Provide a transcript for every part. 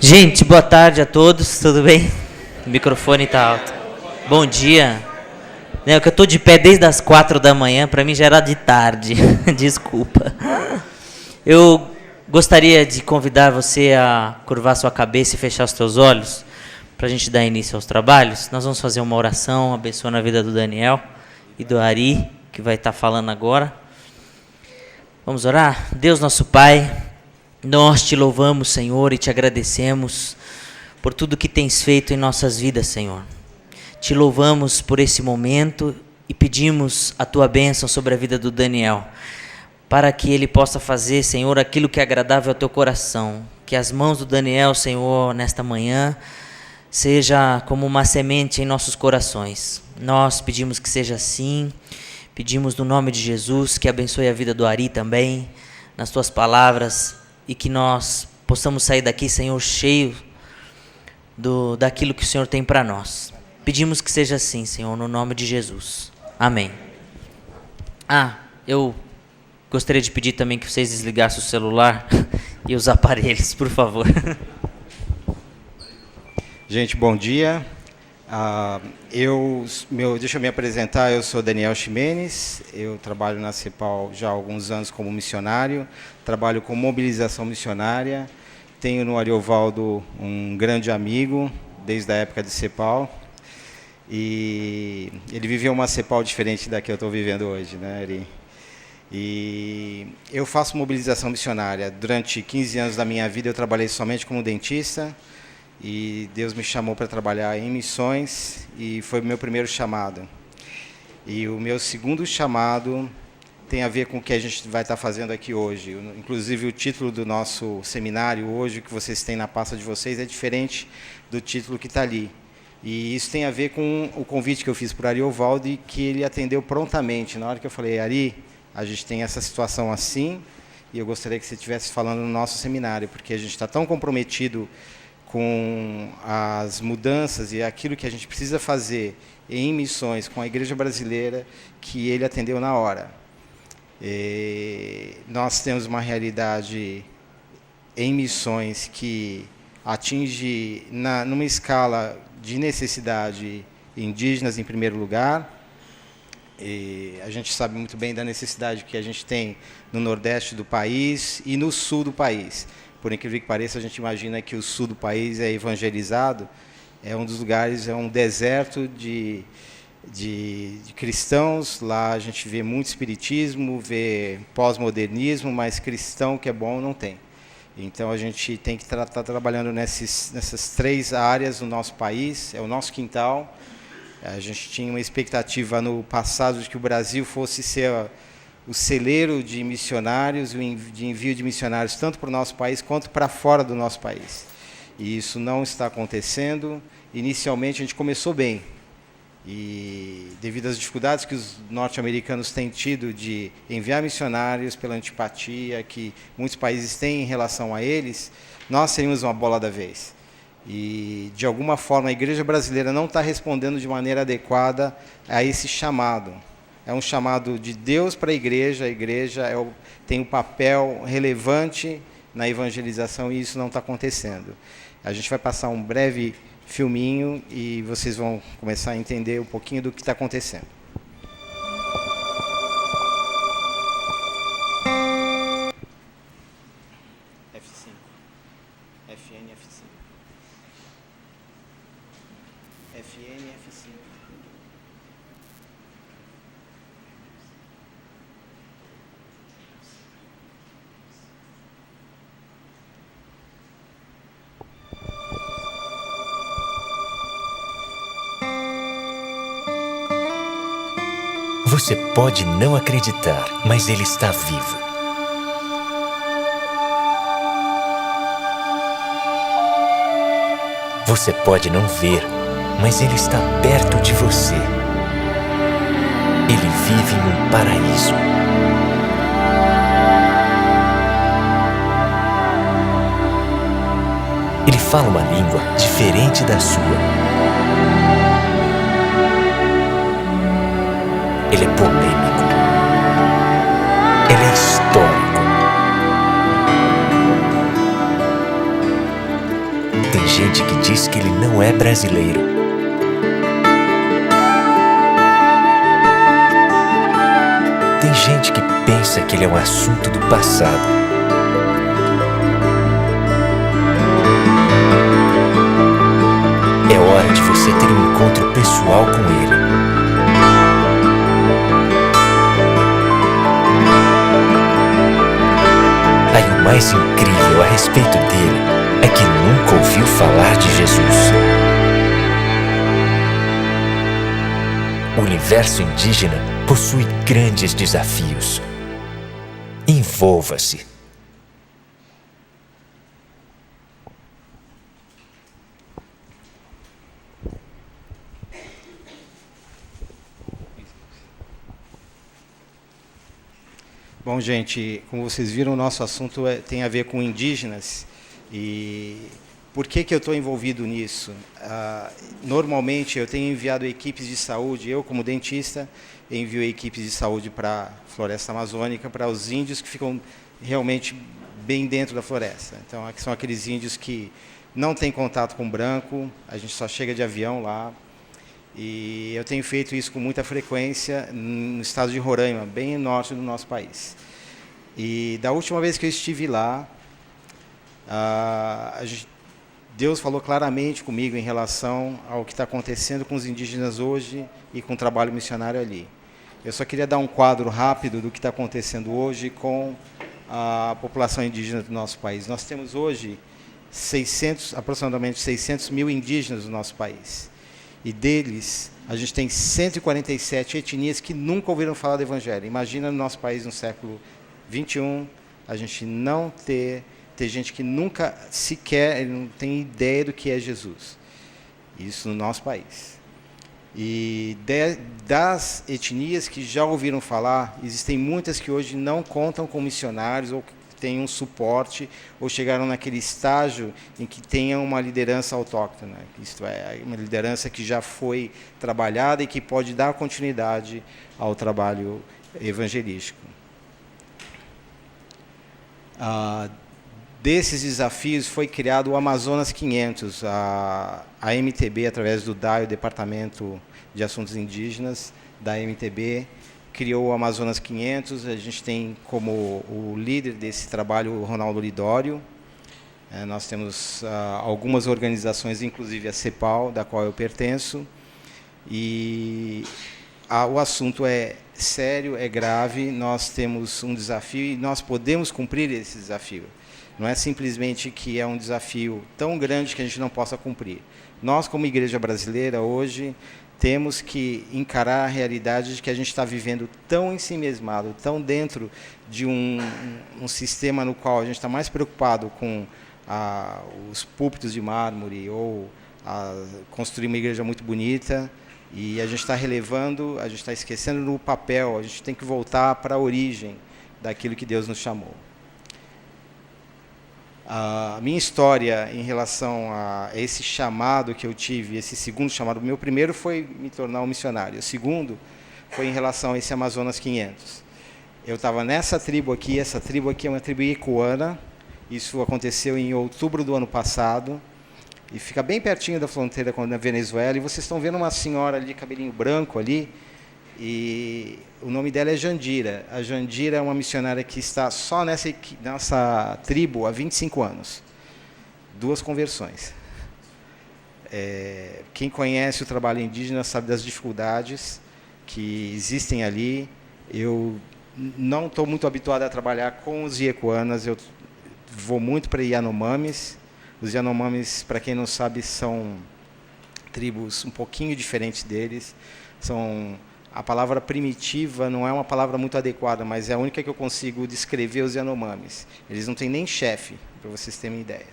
Gente, boa tarde a todos, tudo bem? O microfone tá alto. Bom dia. Que eu tô de pé desde as 4 da manhã, para mim já era de tarde. Desculpa. Eu gostaria de convidar você a curvar sua cabeça e fechar os teus olhos, para a gente dar início aos trabalhos. Nós vamos fazer uma oração abençoando a vida do Daniel e do Ari, que vai estar falando agora. Vamos orar? Deus nosso Pai, nós te louvamos, Senhor, e te agradecemos por tudo que tens feito em nossas vidas, Senhor. Te louvamos por esse momento e pedimos a tua bênção sobre a vida do Daniel, para que ele possa fazer, Senhor, aquilo que é agradável ao teu coração. Que as mãos do Daniel, Senhor, nesta manhã, seja como uma semente em nossos corações. Nós pedimos que seja assim, pedimos no nome de Jesus, que abençoe a vida do Ari também, nas tuas palavras, e que nós possamos sair daqui, Senhor, cheio daquilo que o Senhor tem para nós. Pedimos que seja assim, Senhor, no nome de Jesus. Amém. Eu gostaria de pedir também que vocês desligassem o celular e os aparelhos, por favor. Gente, bom dia. Deixa eu me apresentar, eu sou Daniel Ximenes, eu trabalho na CEPAL já há alguns anos como missionário, trabalho com mobilização missionária, tenho no Ariovaldo um grande amigo, desde a época de CEPAL, e ele viveu uma CEPAL diferente da que eu estou vivendo hoje, né, Ari? E eu faço mobilização missionária. Durante 15 anos da minha vida eu trabalhei somente como dentista, e Deus me chamou para trabalhar em missões, e foi o meu primeiro chamado. E o meu segundo chamado tem a ver com o que a gente vai estar fazendo aqui hoje. Inclusive, o título do nosso seminário hoje, que vocês têm na pasta de vocês, é diferente do título que está ali. E isso tem a ver com o convite que eu fiz para o Ariovaldo e que ele atendeu prontamente. Na hora que eu falei, Ari, a gente tem essa situação assim, e eu gostaria que você estivesse falando no nosso seminário, porque a gente está tão comprometido com as mudanças e aquilo que a gente precisa fazer em missões com a igreja brasileira, que ele atendeu na hora. Nós temos uma realidade em missões que atinge, numa escala de necessidade, indígenas em primeiro lugar. A gente sabe muito bem da necessidade que a gente tem no Nordeste do país e no Sul do país. Por incrível que pareça, a gente imagina que o sul do país é evangelizado, é um dos lugares, é um deserto de cristãos. Lá a gente vê muito espiritismo, vê pós-modernismo, mas cristão que é bom não tem. Então a gente tem que estar trabalhando nessas três áreas no nosso país, é o nosso quintal. A gente tinha uma expectativa no passado de que o Brasil fosse ser o celeiro de missionários, de envio de missionários, tanto para o nosso país quanto para fora do nosso país. E isso não está acontecendo. Inicialmente, a gente começou bem. E devido às dificuldades que os norte-americanos têm tido de enviar missionários pela antipatia que muitos países têm em relação a eles, nós seríamos uma bola da vez. E, de alguma forma, a igreja brasileira não está respondendo de maneira adequada a esse chamado. É um chamado de Deus para a igreja tem um papel relevante na evangelização, e isso não está acontecendo. A gente vai passar um breve filminho e vocês vão começar a entender um pouquinho do que está acontecendo. F5. FN F5. FN F5. Você pode não acreditar, mas ele está vivo. Você pode não ver, mas ele está perto de você. Ele vive em um paraíso. Ele fala uma língua diferente da sua. Ele é polêmico. Ele é histórico. não é brasileiro. Tem gente que pensa que ele é um assunto do passado. É hora de você ter um encontro pessoal com ele. Aí o mais incrível a respeito dele é que nunca ouviu falar de Jesus. O universo indígena possui grandes desafios. Envolva-se. Bom, gente, como vocês viram, o nosso assunto tem a ver com indígenas. E por que eu estou envolvido nisso? Normalmente, eu tenho enviado equipes de saúde, eu, como dentista, envio equipes de saúde para a floresta amazônica, para os índios que ficam realmente bem dentro da floresta. Então, aqui são aqueles índios que não têm contato com branco, a gente só chega de avião lá. E eu tenho feito isso com muita frequência no estado de Roraima, bem no norte do nosso país. E da última vez que eu estive lá, Deus falou claramente comigo em relação ao que está acontecendo com os indígenas hoje e com o trabalho missionário ali. Eu só queria dar um quadro rápido do que está acontecendo hoje com a população indígena do nosso país. Nós temos hoje aproximadamente 600 mil indígenas no nosso país. E deles, a gente tem 147 etnias que nunca ouviram falar do Evangelho. Imagina no nosso país, no século XXI, a gente não ter gente que nunca sequer não tem ideia do que é Jesus. Isso no nosso país. E das etnias que já ouviram falar, existem muitas que hoje não contam com missionários ou têm um suporte ou chegaram naquele estágio em que tenham uma liderança autóctona, isto é, uma liderança que já foi trabalhada e que pode dar continuidade ao trabalho evangelístico. Desses desafios foi criado o Amazonas 500, a MTB, através do DAI, o Departamento de Assuntos Indígenas da MTB, criou o Amazonas 500. A gente tem como o líder desse trabalho o Ronaldo Lidório. Nós temos algumas organizações, inclusive a CEPAL, da qual eu pertenço. E o assunto é sério, é grave, nós temos um desafio e nós podemos cumprir esse desafio. Não é simplesmente que é um desafio tão grande que a gente não possa cumprir. Nós, como igreja brasileira, hoje, temos que encarar a realidade de que a gente está vivendo tão ensimesmado, tão dentro de um sistema no qual a gente está mais preocupado com os púlpitos de mármore ou construir uma igreja muito bonita, e a gente está relevando, a gente está esquecendo no papel, a gente tem que voltar para a origem daquilo que Deus nos chamou. A minha história em relação a esse chamado que eu tive, esse segundo chamado, o meu primeiro foi me tornar um missionário, o segundo foi em relação a esse Amazonas 500. Eu estava nessa tribo aqui, essa tribo aqui é uma tribo Icuana, isso aconteceu em outubro do ano passado, e fica bem pertinho da fronteira com a Venezuela, e vocês estão vendo uma senhora ali, cabelinho branco ali, e o nome dela é Jandira. A Jandira é uma missionária que está só nessa tribo há 25 anos. 2 conversões. Quem conhece o trabalho indígena sabe das dificuldades que existem ali. Eu não estou muito habituado a trabalhar com os Iekuanas, eu vou muito para Yanomamis. Os Yanomamis, para quem não sabe, são tribos um pouquinho diferentes deles. A palavra primitiva não é uma palavra muito adequada, mas é a única que eu consigo descrever os Yanomamis. Eles não têm nem chefe, para vocês terem uma ideia.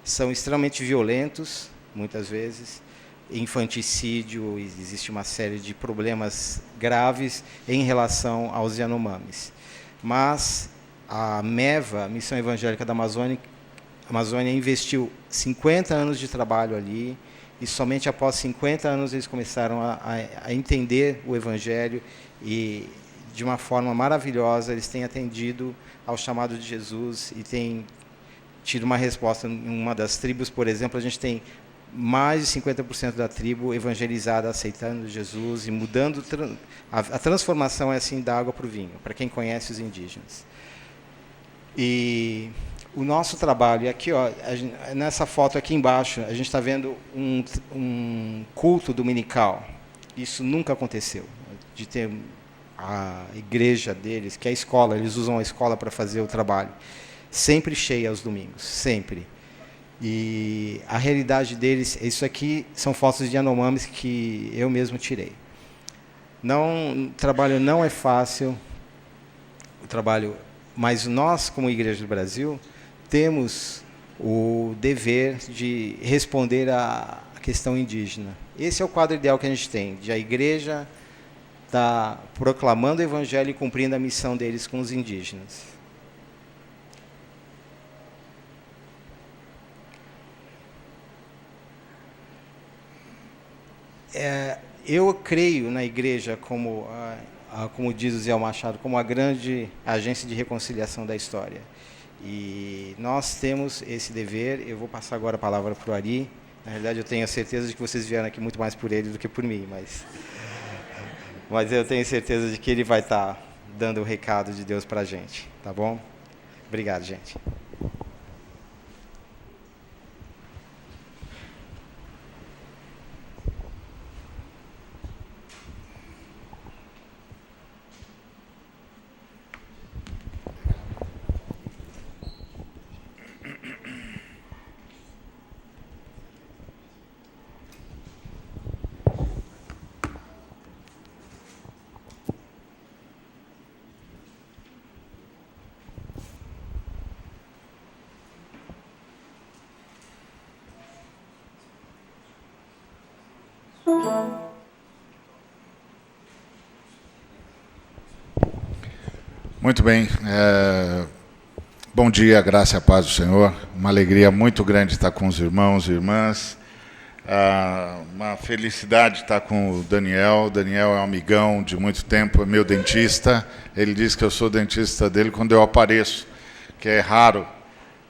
São extremamente violentos, muitas vezes, infanticídio, existe uma série de problemas graves em relação aos Yanomamis. Mas a MEVA, a Missão Evangélica da Amazônia, investiu 50 anos de trabalho ali, e somente após 50 anos eles começaram a entender o Evangelho, e de uma forma maravilhosa eles têm atendido ao chamado de Jesus e têm tido uma resposta. Em uma das tribos, por exemplo, a gente tem mais de 50% da tribo evangelizada, aceitando Jesus e mudando. A transformação é assim da água para o vinho, para quem conhece os indígenas. E o nosso trabalho, e aqui, ó, nessa foto aqui embaixo, a gente está vendo um culto dominical. Isso nunca aconteceu, de ter a igreja deles, que é a escola, eles usam a escola para fazer o trabalho, sempre cheia aos domingos, sempre. E a realidade deles, isso aqui são fotos de Yanomamis que eu mesmo tirei. O trabalho não é fácil, mas nós, como Igreja do Brasil, temos o dever de responder à questão indígena. Esse é o quadro ideal que a gente tem, de a igreja estar proclamando o evangelho e cumprindo a missão deles com os indígenas. Eu creio na igreja como diz o Zé Machado, como a grande agência de reconciliação da história. E nós temos esse dever. Eu vou passar agora a palavra para o Ari. Na realidade, eu tenho a certeza de que vocês vieram aqui muito mais por ele do que por mim, mas eu tenho certeza de que ele vai estar dando o recado de Deus para a gente, tá bom? Obrigado, gente. Muito bem. Bom dia, graça e a paz do Senhor. Uma alegria muito grande estar com os irmãos e irmãs. Uma felicidade estar com o Daniel. O Daniel é um amigão de muito tempo, é meu dentista. Ele diz que eu sou dentista dele quando eu apareço, que é raro,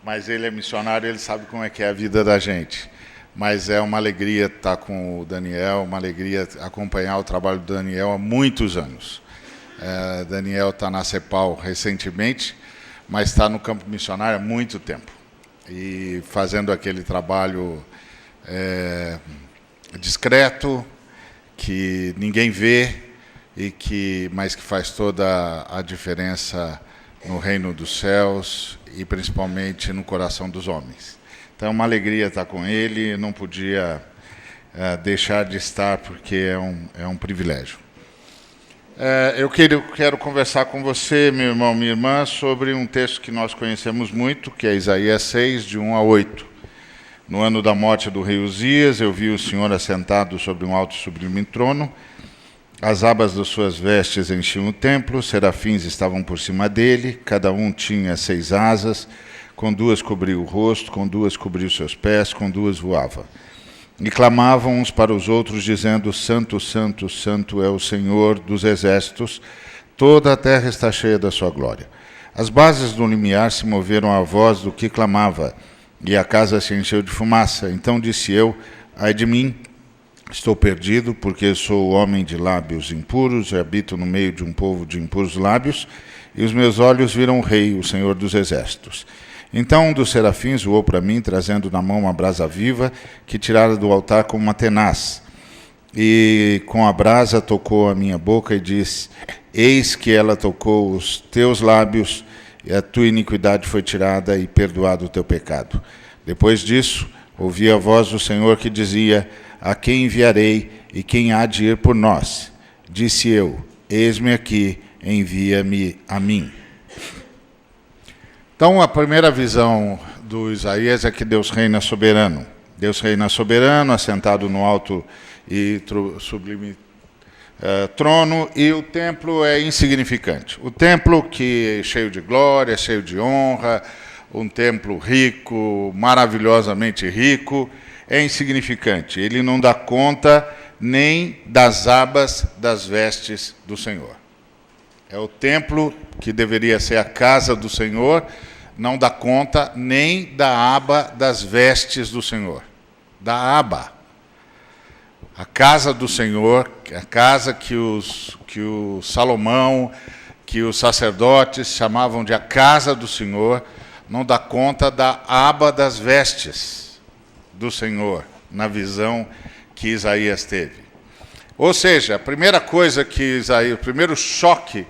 mas ele é missionário, ele sabe como é que é a vida da gente. Mas é uma alegria estar com o Daniel, uma alegria acompanhar o trabalho do Daniel há muitos anos. Daniel está na CEPAL recentemente, mas está no campo missionário há muito tempo. E fazendo aquele trabalho discreto, que ninguém vê, mas que faz toda a diferença no reino dos céus e principalmente no coração dos homens. Então é uma alegria estar com ele, não podia deixar de estar porque é um privilégio. Eu quero conversar com você, meu irmão, minha irmã, sobre um texto que nós conhecemos muito, que é Isaías 6, de 1 a 8. No ano da morte do rei Uzias, eu vi o Senhor assentado sobre um alto e sublime trono. As abas das suas vestes enchiam o templo, serafins estavam por cima dele, cada um tinha 6 asas, com 2 cobria o rosto, com 2 cobria os seus pés, com 2 voava. E clamavam uns para os outros, dizendo: Santo, Santo, Santo é o Senhor dos exércitos, toda a terra está cheia da sua glória. As bases do limiar se moveram à voz do que clamava, e a casa se encheu de fumaça. Então disse eu: ai de mim, estou perdido, porque sou homem de lábios impuros, e habito no meio de um povo de impuros lábios, e os meus olhos viram o Rei, o Senhor dos exércitos. Então um dos serafins voou para mim, trazendo na mão uma brasa viva, que tirara do altar como uma tenaz. E com a brasa tocou a minha boca e disse: eis que ela tocou os teus lábios, e a tua iniquidade foi tirada e perdoado o teu pecado. Depois disso, ouvi a voz do Senhor que dizia: a quem enviarei e quem há de ir por nós? Disse eu: eis-me aqui, envia-me a mim. Então, a primeira visão do Isaías é que Deus reina soberano. Deus reina soberano, assentado no alto e sublime trono, e o templo é insignificante. O templo que é cheio de glória, cheio de honra, um templo rico, maravilhosamente rico, é insignificante. Ele não dá conta nem das abas das vestes do Senhor. É o templo que deveria ser a casa do Senhor, não dá conta nem da aba das vestes do Senhor. da aba. A casa do Senhor, a casa que o Salomão, que os sacerdotes chamavam de a casa do Senhor, não dá conta da aba das vestes do Senhor, na visão que Isaías teve. Ou seja, a primeira coisa que Isaías, o primeiro choque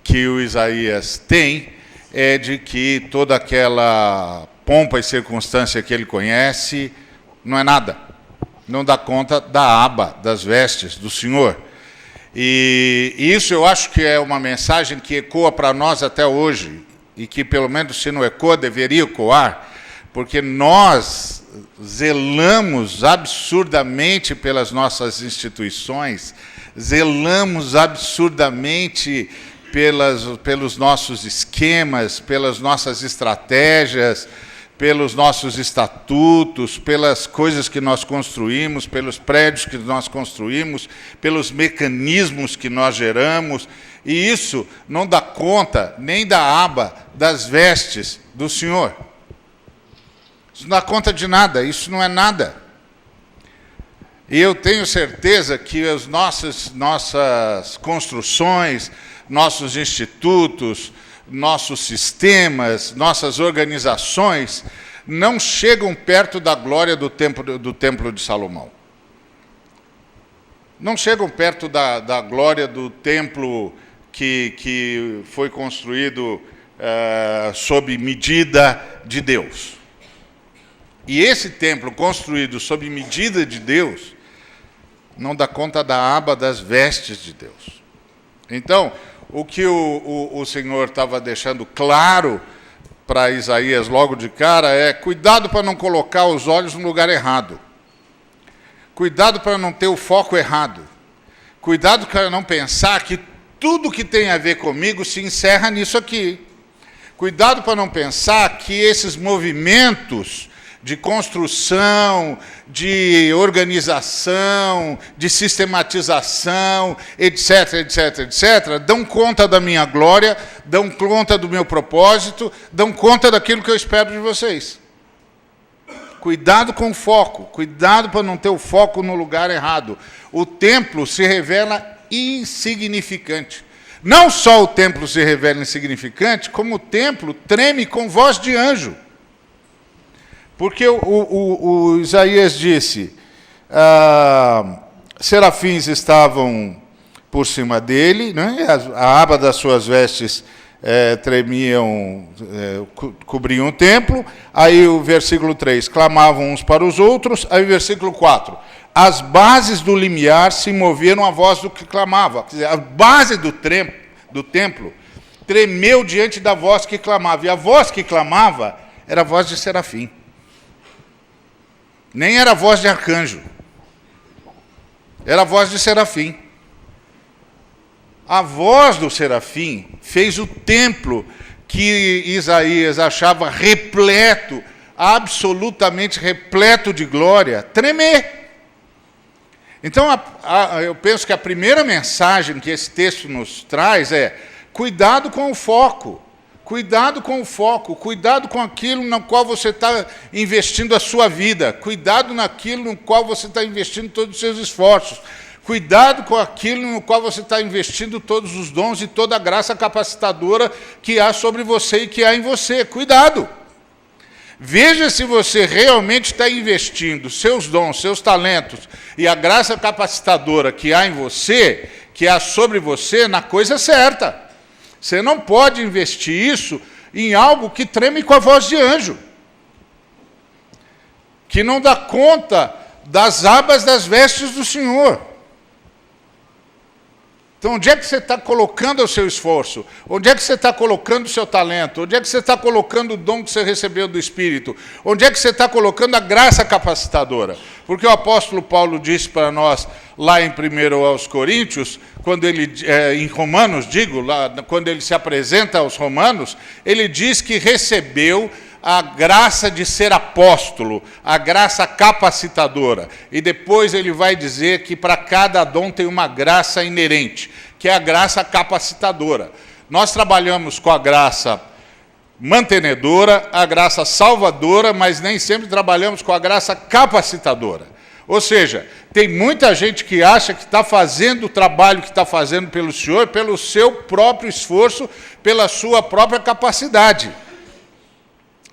que o Isaías tem é de que toda aquela pompa e circunstância que ele conhece não é nada. Não dá conta da aba das vestes do Senhor. E isso eu acho que é uma mensagem que ecoa para nós até hoje, e que pelo menos se não ecoa, deveria ecoar, porque nós zelamos absurdamente pelas nossas instituições, zelamos absurdamente pelos nossos esquemas, pelas nossas estratégias, pelos nossos estatutos, pelas coisas que nós construímos, pelos prédios que nós construímos, pelos mecanismos que nós geramos, e isso não dá conta nem da aba das vestes do Senhor. Isso não dá conta de nada, isso não é nada. E eu tenho certeza que as nossas construções, nossos institutos, nossos sistemas, nossas organizações não chegam perto da glória do templo de Salomão. Não chegam perto da glória do templo que foi construído sob medida de Deus. E esse templo construído sob medida de Deus não dá conta da aba das vestes de Deus. Então, o que o Senhor estava deixando claro para Isaías logo de cara é: cuidado para não colocar os olhos no lugar errado. Cuidado para não ter o foco errado. Cuidado para não pensar que tudo que tem a ver comigo se encerra nisso aqui. Cuidado para não pensar que esses movimentos de construção, de organização, de sistematização, etc., etc., etc., dão conta da minha glória, dão conta do meu propósito, dão conta daquilo que eu espero de vocês. Cuidado com o foco, cuidado para não ter o foco no lugar errado. O templo se revela insignificante. Não só o templo se revela insignificante, como o templo treme com voz de anjo. Porque o Isaías disse, serafins estavam por cima dele, né? A aba das suas vestes tremiam, cobriam o templo. Aí o versículo 3, clamavam uns para os outros. Aí o versículo 4, as bases do limiar se moveram à voz do que clamava. Quer dizer, a base do templo tremeu diante da voz que clamava. E a voz que clamava era a voz de serafim. Nem era a voz de arcanjo. Era a voz de serafim. A voz do serafim fez o templo que Isaías achava repleto, absolutamente repleto de glória, tremer. Então, eu penso que a primeira mensagem que esse texto nos traz é: cuidado com o foco. Cuidado com o foco, cuidado com aquilo no qual você está investindo a sua vida, cuidado naquilo no qual você está investindo todos os seus esforços, cuidado com aquilo no qual você está investindo todos os dons e toda a graça capacitadora que há sobre você e que há em você. Cuidado! Veja se você realmente está investindo seus dons, seus talentos e a graça capacitadora que há em você, que há sobre você, na coisa certa. Você não pode investir isso em algo que treme com a voz de anjo, que não dá conta das abas das vestes do Senhor. Então, onde é que você está colocando o seu esforço? Onde é que você está colocando o seu talento? Onde é que você está colocando o dom que você recebeu do Espírito? Onde é que você está colocando a graça capacitadora? Porque o apóstolo Paulo disse para nós, lá em 1 aos Coríntios, quando ele, em Romanos, lá, quando ele se apresenta aos romanos, ele diz que recebeu a graça de ser apóstolo, a graça capacitadora. E depois ele vai dizer que para cada dom tem uma graça inerente, que é a graça capacitadora. Nós trabalhamos com a graça mantenedora, a graça salvadora, mas nem sempre trabalhamos com a graça capacitadora. Ou seja, tem muita gente que acha que está fazendo o trabalho que está fazendo pelo Senhor, pelo seu próprio esforço, pela sua própria capacidade.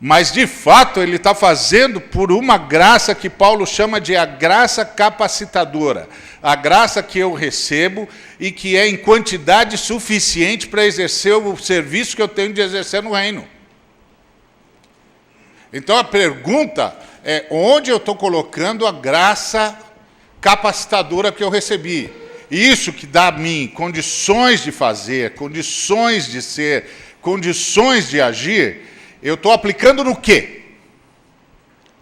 Mas, de fato, ele está fazendo por uma graça que Paulo chama de a graça capacitadora. A graça que eu recebo e que é em quantidade suficiente para exercer o serviço que eu tenho de exercer no reino. Então, a pergunta é onde eu estou colocando a graça capacitadora que eu recebi. Isso que dá a mim condições de fazer, condições de ser, condições de agir, eu estou aplicando no quê?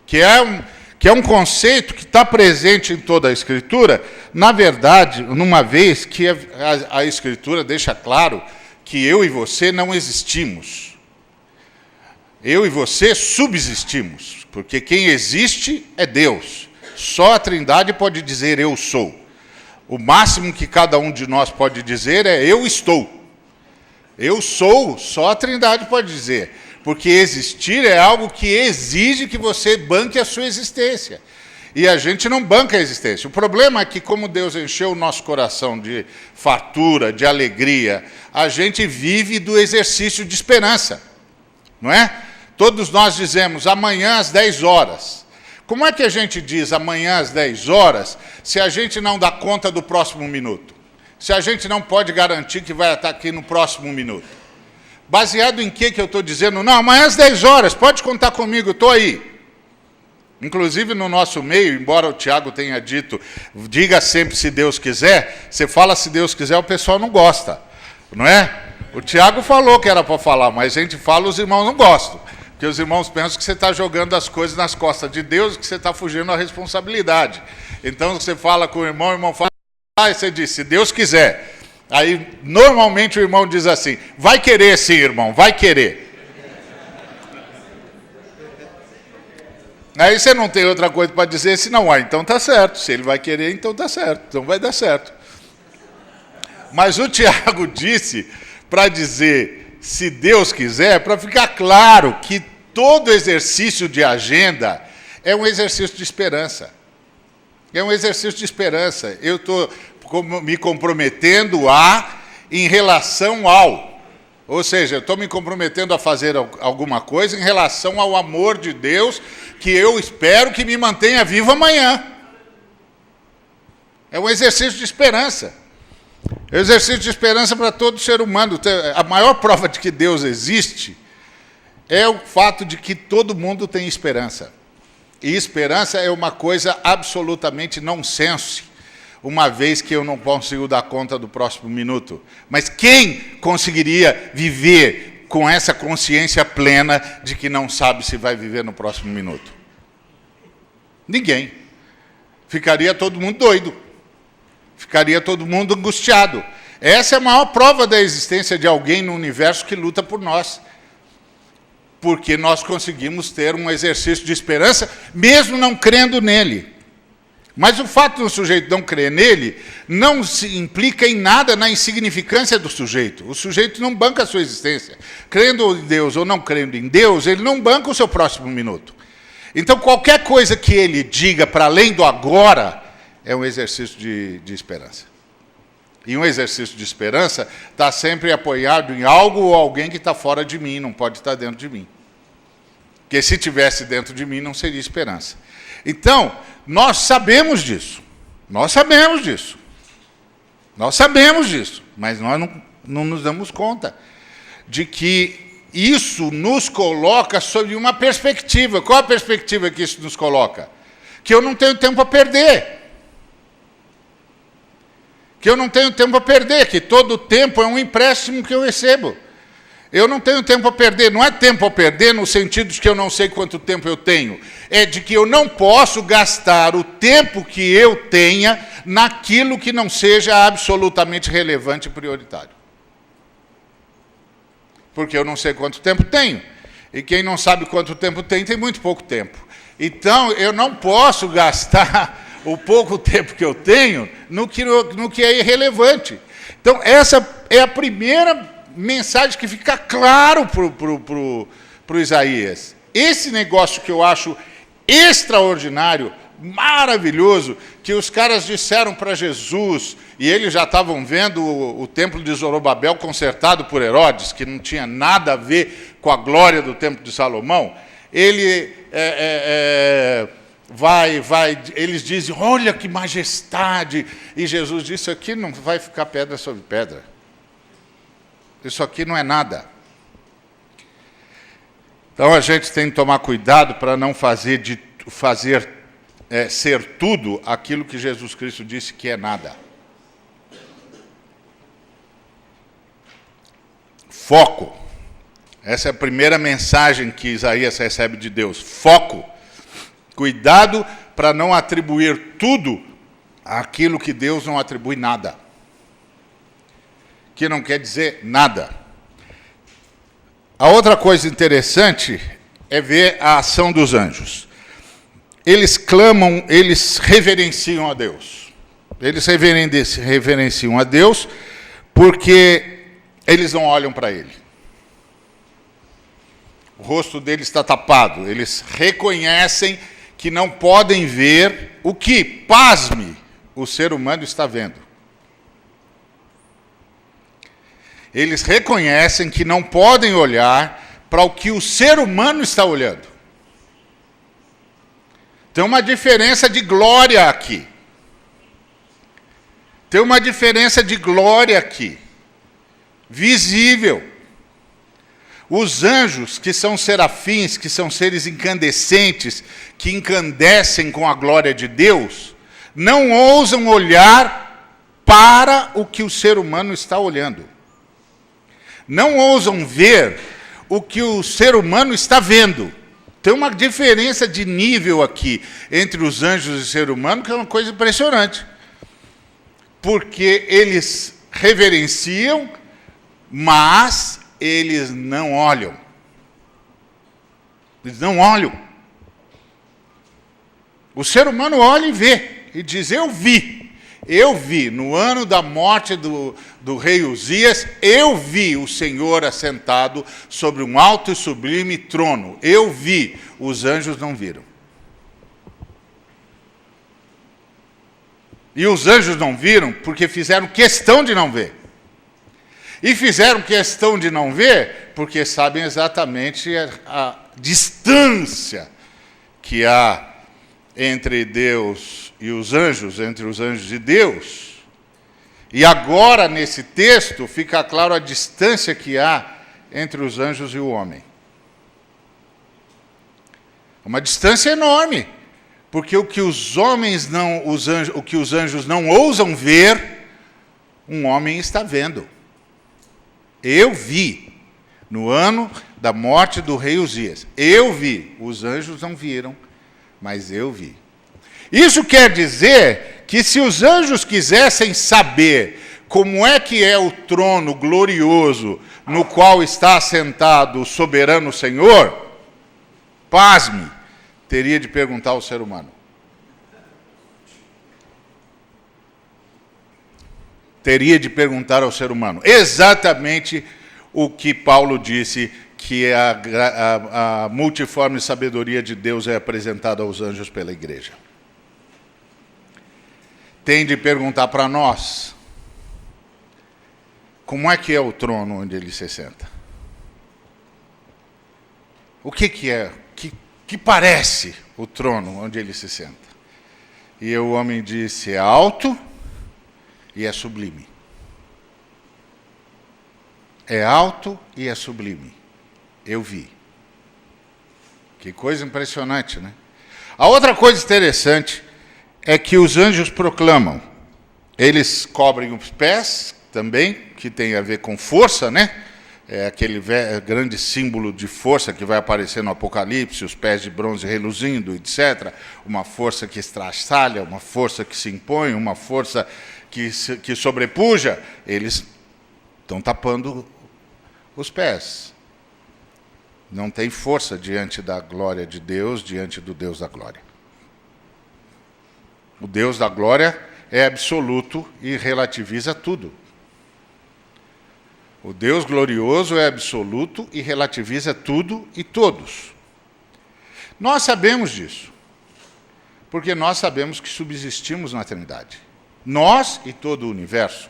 Que é um conceito que está presente em toda a Escritura, na verdade, numa vez que a Escritura deixa claro que eu e você não existimos. Eu e você subsistimos, porque quem existe é Deus. Só a Trindade pode dizer eu sou. O máximo que cada um de nós pode dizer é eu estou. Eu sou, só a Trindade pode dizer. Porque existir é algo que exige que você banque a sua existência. E a gente não banca a existência. O problema é que, como Deus encheu o nosso coração de fartura, de alegria, a gente vive do exercício de esperança. Não é? Todos nós dizemos amanhã às 10 horas. Como é que a gente diz amanhã às 10 horas se a gente não dá conta do próximo minuto? Se a gente não pode garantir que vai estar aqui no próximo minuto? Baseado em que eu estou dizendo? Não, amanhã às 10 horas, pode contar comigo, estou aí. Inclusive no nosso meio, embora o Tiago tenha dito, diga sempre se Deus quiser, você fala se Deus quiser, o pessoal não gosta, não é? O Tiago falou que era para falar, mas a gente fala, os irmãos não gostam. Porque os irmãos pensam que você está jogando as coisas nas costas de Deus, que você está fugindo da responsabilidade. Então você fala com o irmão fala, e você diz, se Deus quiser. Aí, normalmente, o irmão diz assim, vai querer sim, irmão, vai querer. Aí você não tem outra coisa para dizer, senão, então está certo. Se ele vai querer, então está certo. Então vai dar certo. Mas o Tiago disse, para dizer, se Deus quiser, para ficar claro que todo exercício de agenda é um exercício de esperança. É um exercício de esperança. Eu estou me comprometendo em relação ao. Ou seja, eu estou me comprometendo a fazer alguma coisa em relação ao amor de Deus, que eu espero que me mantenha vivo amanhã. É um exercício de esperança. É um exercício de esperança para todo ser humano. A maior prova de que Deus existe é o fato de que todo mundo tem esperança. E esperança é uma coisa absolutamente nonsense, uma vez que eu não consigo dar conta do próximo minuto. Mas quem conseguiria viver com essa consciência plena de que não sabe se vai viver no próximo minuto? Ninguém. Ficaria todo mundo doido. Ficaria todo mundo angustiado. Essa é a maior prova da existência de alguém no universo que luta por nós. Porque nós conseguimos ter um exercício de esperança, mesmo não crendo nele. Mas o fato do sujeito não crer nele não se implica em nada na insignificância do sujeito. O sujeito não banca a sua existência. Crendo em Deus ou não crendo em Deus, ele não banca o seu próximo minuto. Então, qualquer coisa que ele diga para além do agora é um exercício de esperança. E um exercício de esperança está sempre apoiado em algo ou alguém que está fora de mim, não pode estar dentro de mim. Porque se estivesse dentro de mim, não seria esperança. Então, nós sabemos disso. Nós sabemos disso. Nós sabemos disso. Mas nós não nos damos conta de que isso nos coloca sob uma perspectiva. Qual a perspectiva que isso nos coloca? Que eu não tenho tempo a perder. Que eu não tenho tempo a perder, que todo tempo é um empréstimo que eu recebo. Eu não tenho tempo a perder, não é tempo a perder no sentido de que eu não sei quanto tempo eu tenho. É de que eu não posso gastar o tempo que eu tenha naquilo que não seja absolutamente relevante e prioritário. Porque eu não sei quanto tempo tenho. E quem não sabe quanto tempo tem muito pouco tempo. Então, eu não posso gastar o pouco tempo que eu tenho no que é irrelevante. Então, essa é a primeira mensagem que fica claro para o Isaías. Esse negócio que eu acho extraordinário, maravilhoso, que os caras disseram para Jesus, e eles já estavam vendo o templo de Zorobabel consertado por Herodes, que não tinha nada a ver com a glória do templo de Salomão. Ele eles dizem, olha que majestade, e Jesus disse, isso aqui não vai ficar pedra sobre pedra. Isso aqui não é nada. Então a gente tem que tomar cuidado para não ser tudo aquilo que Jesus Cristo disse que é nada. Foco. Essa é a primeira mensagem que Isaías recebe de Deus. Foco. Cuidado para não atribuir tudo àquilo que Deus não atribui nada. Que não quer dizer nada. A outra coisa interessante é ver a ação dos anjos. Eles clamam, eles reverenciam a Deus. Eles reverenciam a Deus porque eles não olham para Ele. O rosto deles está tapado. Eles reconhecem que não podem ver o que, pasme, o ser humano está vendo. Eles reconhecem que não podem olhar para o que o ser humano está olhando. Tem uma diferença de glória aqui. Tem uma diferença de glória aqui. Visível. Os anjos, que são serafins, que são seres incandescentes, que incandescem com a glória de Deus, não ousam olhar para o que o ser humano está olhando. Não ousam ver o que o ser humano está vendo. Tem uma diferença de nível aqui entre os anjos e o ser humano, que é uma coisa impressionante. Porque eles reverenciam, mas eles não olham. Eles não olham. O ser humano olha e vê, e diz, eu vi, no ano da morte do rei Uzias, eu vi o Senhor assentado sobre um alto e sublime trono. Eu vi, os anjos não viram. E os anjos não viram porque fizeram questão de não ver. E fizeram questão de não ver porque sabem exatamente a distância que há entre Deus e os anjos, entre os anjos e Deus. E agora, nesse texto, fica claro a distância que há entre os anjos e o homem. Uma distância enorme, porque o que os anjos não ousam ver, um homem está vendo. Eu vi, no ano da morte do rei Uzias. Eu vi, os anjos não viram, mas eu vi. Isso quer dizer que se os anjos quisessem saber como é que é o trono glorioso no qual está assentado o soberano Senhor, pasme, teria de perguntar ao ser humano. Teria de perguntar ao ser humano. Exatamente o que Paulo disse, que a multiforme sabedoria de Deus é apresentada aos anjos pela igreja. Tem de perguntar para nós, como é que é o trono onde ele se senta? O que é? Que parece o trono onde ele se senta? E o homem disse, é alto e é sublime. É alto e é sublime. Eu vi. Que coisa impressionante, né? A outra coisa interessante é que os anjos proclamam. Eles cobrem os pés também, que tem a ver com força, né? É aquele grande símbolo de força que vai aparecer no Apocalipse, os pés de bronze reluzindo, etc. Uma força que estraçalha, uma força que se impõe, uma força que sobrepuja. Eles estão tapando os pés. Não tem força diante da glória de Deus, diante do Deus da glória. O Deus da glória é absoluto e relativiza tudo. O Deus glorioso é absoluto e relativiza tudo e todos. Nós sabemos disso, porque nós sabemos que subsistimos na Trindade. Nós e todo o universo.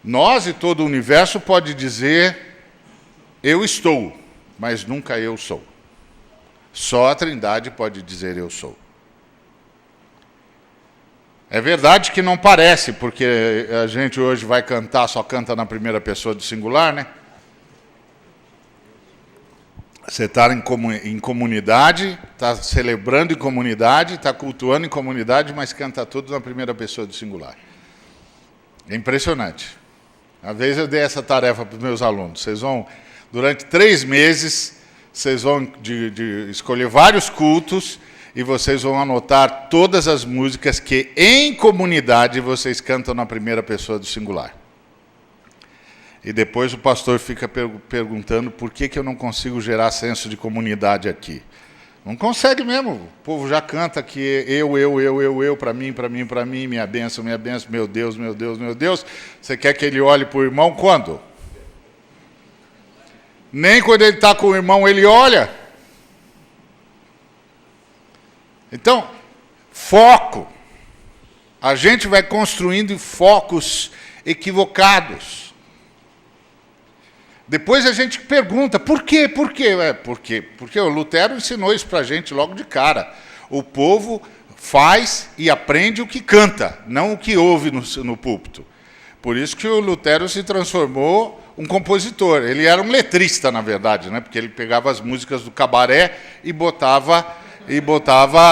Nós e todo o universo pode dizer, eu estou, mas nunca eu sou. Só a Trindade pode dizer eu sou. É verdade que não parece, porque a gente hoje vai cantar, só canta na primeira pessoa do singular, né? Você está em comunidade, está celebrando em comunidade, está cultuando em comunidade, mas canta tudo na primeira pessoa do singular. É impressionante. Uma vez eu dei essa tarefa para os meus alunos. Vocês vão, durante 3 meses, vocês vão de escolher vários cultos e vocês vão anotar todas as músicas que em comunidade vocês cantam na primeira pessoa do singular. E depois o pastor fica perguntando por que eu não consigo gerar senso de comunidade aqui. Não consegue mesmo. O povo já canta que eu, para mim, minha bênção, meu Deus, meu Deus, meu Deus. Você quer que ele olhe para o irmão quando? Nem quando ele está com o irmão ele olha. Então, foco. A gente vai construindo focos equivocados. Depois a gente pergunta, por quê? Por quê? Porque o Lutero ensinou isso para a gente logo de cara. O povo faz e aprende o que canta, não o que ouve no púlpito. Por isso que o Lutero se transformou um compositor. Ele era um letrista, na verdade, né? Porque ele pegava as músicas do cabaré e botava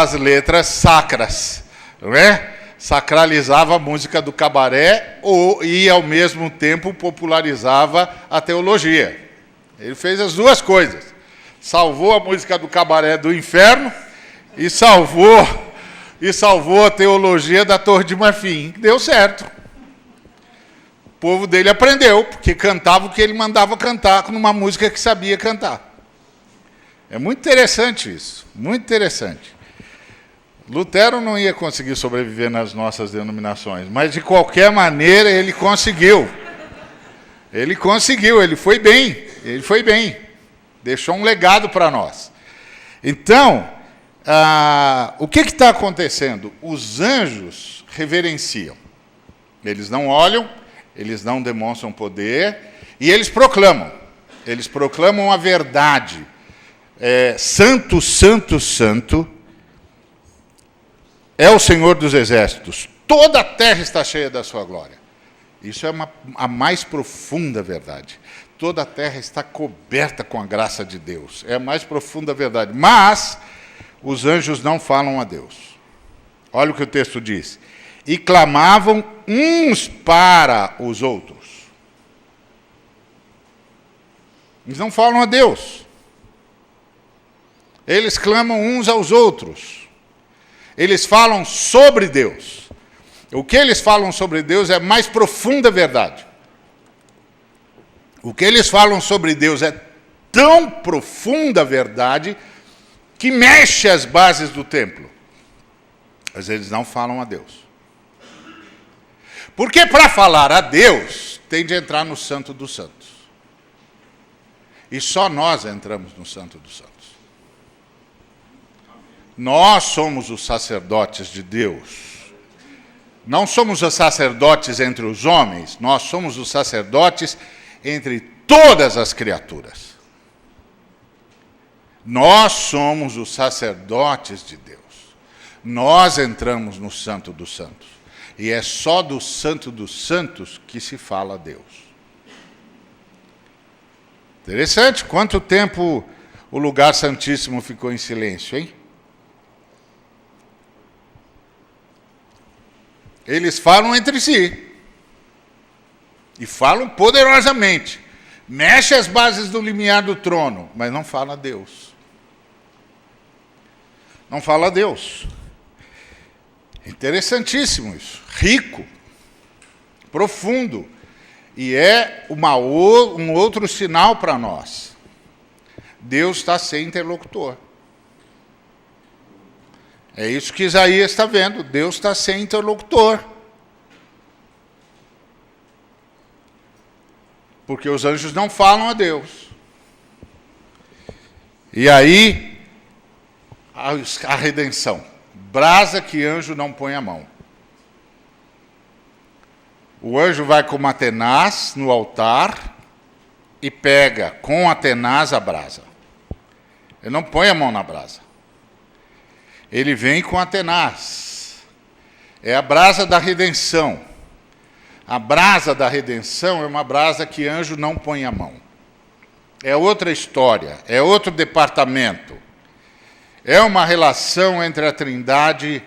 as letras sacras, não é? Sacralizava a música do cabaré e, ao mesmo tempo, popularizava a teologia. Ele fez as duas coisas. Salvou a música do cabaré do inferno e salvou a teologia da Torre de Marfim. Deu certo. O povo dele aprendeu, porque cantava o que ele mandava cantar numa música que sabia cantar. É muito interessante isso, muito interessante. Lutero não ia conseguir sobreviver nas nossas denominações, mas de qualquer maneira ele conseguiu. Ele conseguiu, ele foi bem. Deixou um legado para nós. Então, o que está acontecendo? Os anjos reverenciam. Eles não olham, eles não demonstram poder, e eles proclamam. Eles proclamam a verdade. Santo, santo, santo é o Senhor dos exércitos. Toda a terra está cheia da sua glória. Isso é a mais profunda verdade. Toda a terra está coberta com a graça de Deus. É a mais profunda verdade. Mas os anjos não falam a Deus. Olha o que o texto diz. E clamavam uns para os outros. Eles não falam a Deus. Eles clamam uns aos outros. Eles falam sobre Deus. O que eles falam sobre Deus é a mais profunda verdade. O que eles falam sobre Deus é tão profunda verdade que mexe as bases do templo. Mas eles não falam a Deus. Porque para falar a Deus, tem de entrar no Santo dos Santos. E só nós entramos no Santo dos Santos. Nós somos os sacerdotes de Deus. Não somos os sacerdotes entre os homens, nós somos os sacerdotes entre todas as criaturas. Nós somos os sacerdotes de Deus. Nós entramos no Santo dos Santos. E é só do Santo dos Santos que se fala a Deus. Interessante, quanto tempo o lugar santíssimo ficou em silêncio, hein? Eles falam entre si. E falam poderosamente. Mexe as bases do limiar do trono, mas não fala a Deus. Não fala a Deus. Interessantíssimo isso. Rico. Profundo. E é um outro sinal para nós. Deus está sem interlocutor. É isso que Isaías está vendo. Deus está sem interlocutor. Porque os anjos não falam a Deus. E aí, a redenção. Brasa que anjo não põe a mão. O anjo vai com uma tenaz no altar e pega com a tenaz a brasa. Ele não põe a mão na brasa. Ele vem com a tenaz. É a brasa da redenção. A brasa da redenção é uma brasa que anjo não põe a mão. É outra história, é outro departamento. É uma relação entre a Trindade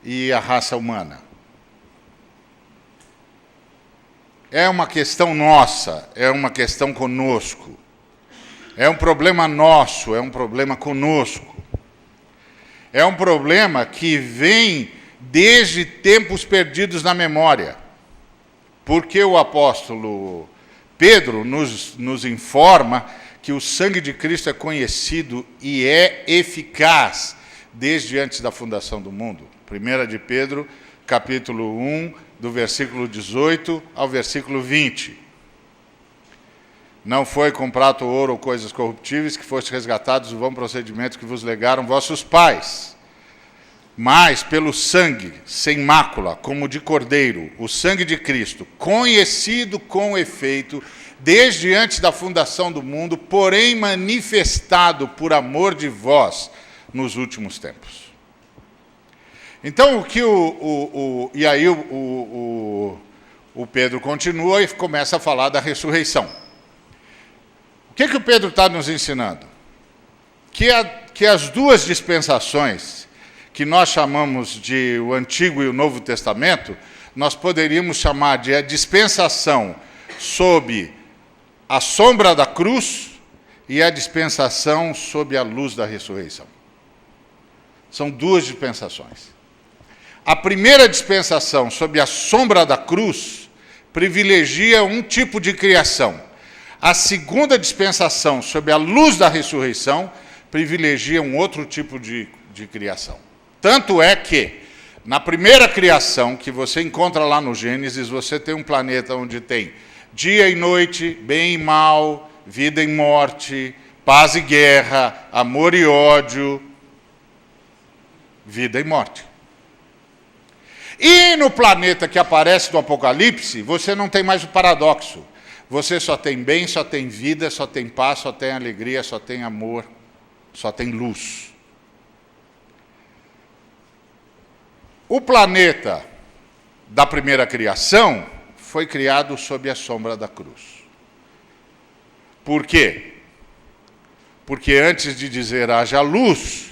e a raça humana. É uma questão nossa, é uma questão conosco. É um problema nosso, é um problema conosco. É um problema que vem desde tempos perdidos na memória. Porque o apóstolo Pedro nos informa que o sangue de Cristo é conhecido e é eficaz desde antes da fundação do mundo. 1 de Pedro, capítulo 1, do versículo 18 ao versículo 20. Não foi com prata ou ouro ou coisas corruptíveis que foste resgatados do vão procedimento que vos legaram vossos pais, mas pelo sangue, sem mácula, como de cordeiro, o sangue de Cristo, conhecido com efeito desde antes da fundação do mundo, porém manifestado por amor de vós nos últimos tempos. Então, e aí o Pedro continua e começa a falar da ressurreição. O que o Pedro está nos ensinando? Que as duas dispensações, que nós chamamos de o Antigo e o Novo Testamento, nós poderíamos chamar de a dispensação sob a sombra da cruz e a dispensação sob a luz da ressurreição. São duas dispensações. A primeira dispensação, sob a sombra da cruz, privilegia um tipo de criação. A segunda dispensação, sob a luz da ressurreição, privilegia um outro tipo de criação. Tanto é que, na primeira criação, que você encontra lá no Gênesis, você tem um planeta onde tem dia e noite, bem e mal, vida e morte, paz e guerra, amor e ódio, vida e morte. E no planeta que aparece no Apocalipse, você não tem mais o paradoxo. Você só tem bem, só tem vida, só tem paz, só tem alegria, só tem amor, só tem luz. O planeta da primeira criação foi criado sob a sombra da cruz. Por quê? Porque antes de dizer haja luz,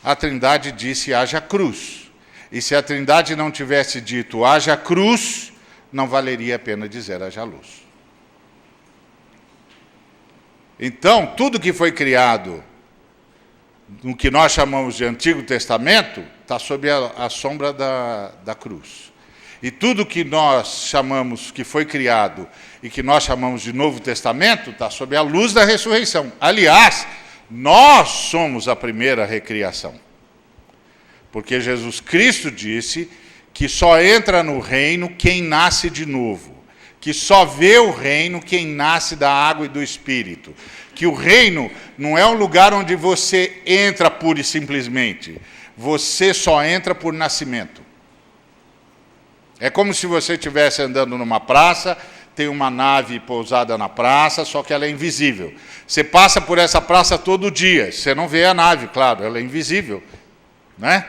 a Trindade disse haja cruz. E se a Trindade não tivesse dito haja cruz, não valeria a pena dizer haja luz. Então, tudo que foi criado no que nós chamamos de Antigo Testamento está sob a sombra da cruz. E tudo que nós chamamos que foi criado e que nós chamamos de Novo Testamento está sob a luz da ressurreição. Aliás, nós somos a primeira recriação. Porque Jesus Cristo disse que só entra no reino quem nasce de novo. Que só vê o reino quem nasce da água e do Espírito. Que o reino não é um lugar onde você entra pura e simplesmente. Você só entra por nascimento. É como se você estivesse andando numa praça, tem uma nave pousada na praça, só que ela é invisível. Você passa por essa praça todo dia, você não vê a nave, claro, ela é invisível, né?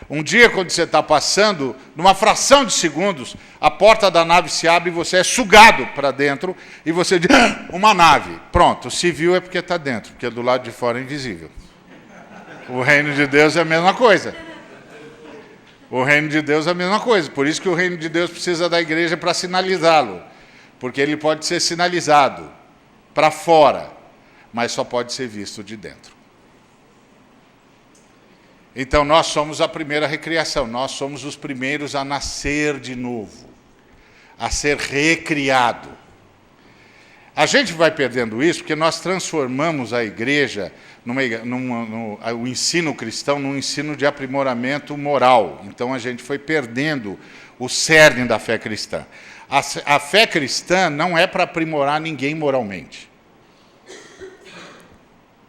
Um dia, quando você está passando, numa fração de segundos, a porta da nave se abre e você é sugado para dentro, e você diz, uma nave. Pronto, se viu é porque está dentro, porque do lado de fora é invisível. O reino de Deus é a mesma coisa. O reino de Deus é a mesma coisa. Por isso que o reino de Deus precisa da igreja para sinalizá-lo. Porque ele pode ser sinalizado para fora, mas só pode ser visto de dentro. Então, nós somos a primeira recriação. Nós somos os primeiros a nascer de novo, a ser recriado. A gente vai perdendo isso porque nós transformamos a igreja, o ensino cristão, num ensino de aprimoramento moral. Então, a gente foi perdendo o cerne da fé cristã. A fé cristã não é para aprimorar ninguém moralmente.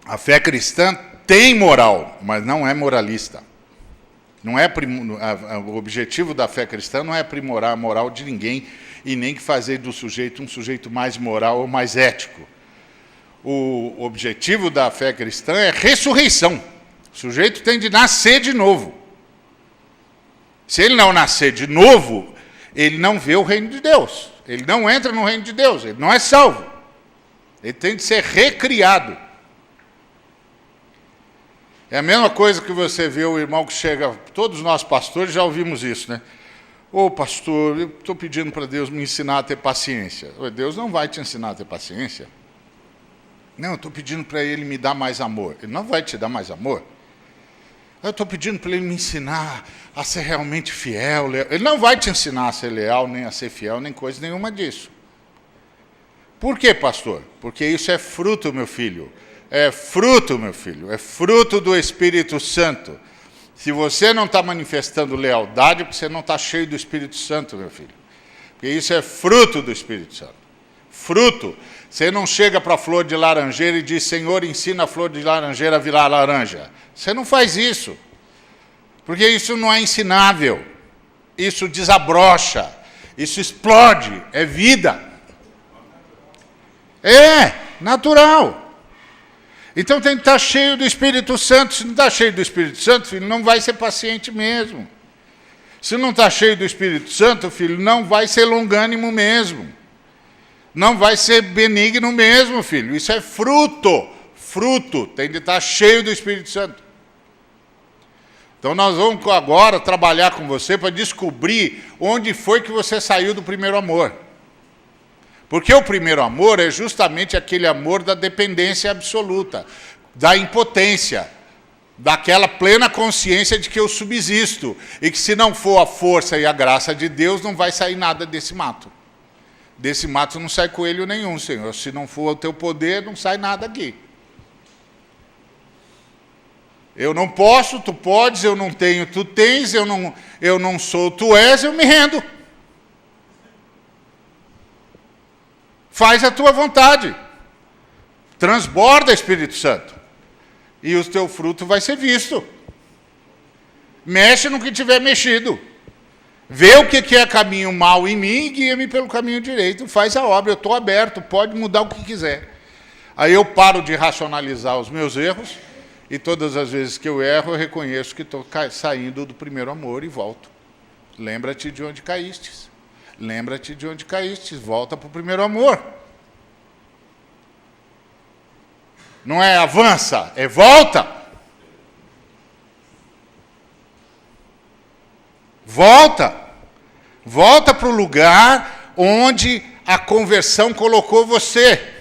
A fé cristã tem moral, mas não é moralista. O objetivo da fé cristã não é aprimorar a moral de ninguém e nem que fazer do sujeito um sujeito mais moral ou mais ético. O objetivo da fé cristã é ressurreição. O sujeito tem de nascer de novo. Se ele não nascer de novo, ele não vê o reino de Deus. Ele não entra no reino de Deus, ele não é salvo. Ele tem de ser recriado. É a mesma coisa que você vê o irmão que chega, todos nós pastores já ouvimos isso, né? Ô pastor, eu estou pedindo para Deus me ensinar a ter paciência. Deus não vai te ensinar a ter paciência. Não, eu estou pedindo para Ele me dar mais amor. Ele não vai te dar mais amor. Eu estou pedindo para Ele me ensinar a ser realmente fiel, leal. Ele não vai te ensinar a ser leal, nem a ser fiel, nem coisa nenhuma disso. Por quê, pastor? Porque isso é fruto, meu filho. É fruto, meu filho. É fruto do Espírito Santo. Se você não está manifestando lealdade, porque você não está cheio do Espírito Santo, meu filho. Porque isso é fruto do Espírito Santo. Fruto. Você não chega para a flor de laranjeira e diz, Senhor, ensina a flor de laranjeira a virar laranja. Você não faz isso. Porque isso não é ensinável. Isso desabrocha. Isso explode. É vida. É natural. Então tem que estar cheio do Espírito Santo. Se não está cheio do Espírito Santo, filho, não vai ser paciente mesmo. Se não está cheio do Espírito Santo, filho, não vai ser longânimo mesmo. Não vai ser benigno mesmo, filho. Isso é fruto. Fruto. Tem de estar cheio do Espírito Santo. Então nós vamos agora trabalhar com você para descobrir onde foi que você saiu do primeiro amor. Porque o primeiro amor é justamente aquele amor da dependência absoluta, da impotência, daquela plena consciência de que eu subsisto e que se não for a força e a graça de Deus, não vai sair nada desse mato. Desse mato não sai coelho nenhum, Senhor. Se não for o teu poder, não sai nada aqui. Eu não posso, tu podes, eu não tenho, tu tens, eu não sou, tu és, eu me rendo. Faz a tua vontade. Transborda, Espírito Santo. E o teu fruto vai ser visto. Mexe no que tiver mexido. Vê o que é caminho mau em mim e guia-me pelo caminho direito. Faz a obra, eu estou aberto, pode mudar o que quiser. Aí eu paro de racionalizar os meus erros e todas as vezes que eu erro, eu reconheço que estou saindo do primeiro amor e volto. Lembra-te de onde caístes. Lembra-te de onde caíste, volta para o primeiro amor. Não é avança, é volta. Volta. Volta para o lugar onde a conversão colocou você.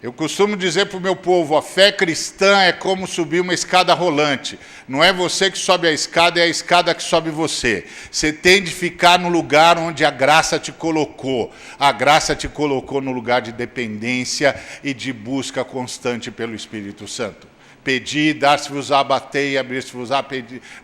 Eu costumo dizer para o meu povo, a fé cristã é como subir uma escada rolante. Não é você que sobe a escada, é a escada que sobe você. Você tem de ficar no lugar onde a graça te colocou. A graça te colocou no lugar de dependência e de busca constante pelo Espírito Santo. Pedi, dar-se-vos-á, batei, abrir-se-vos-á,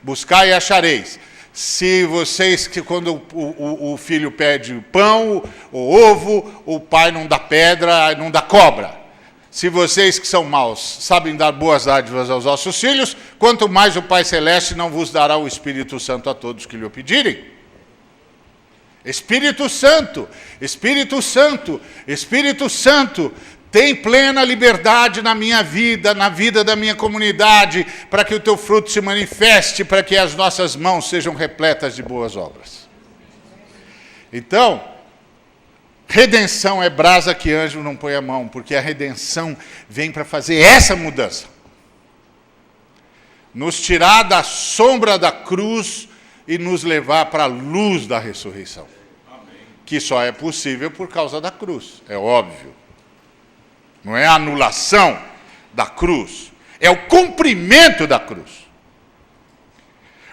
buscai e achareis. Se vocês, que quando o filho pede pão, o ovo, o pai não dá pedra, não dá cobra. Se vocês que são maus sabem dar boas dádivas aos vossos filhos, quanto mais o Pai Celeste não vos dará o Espírito Santo a todos que lhe o pedirem. Espírito Santo, Espírito Santo, Espírito Santo, tem plena liberdade na minha vida, na vida da minha comunidade, para que o teu fruto se manifeste, para que as nossas mãos sejam repletas de boas obras. Então, redenção é brasa que anjo não põe a mão, porque a redenção vem para fazer essa mudança. Nos tirar da sombra da cruz e nos levar para a luz da ressurreição. Amém. Que só é possível por causa da cruz, é óbvio. Não é a anulação da cruz, é o cumprimento da cruz.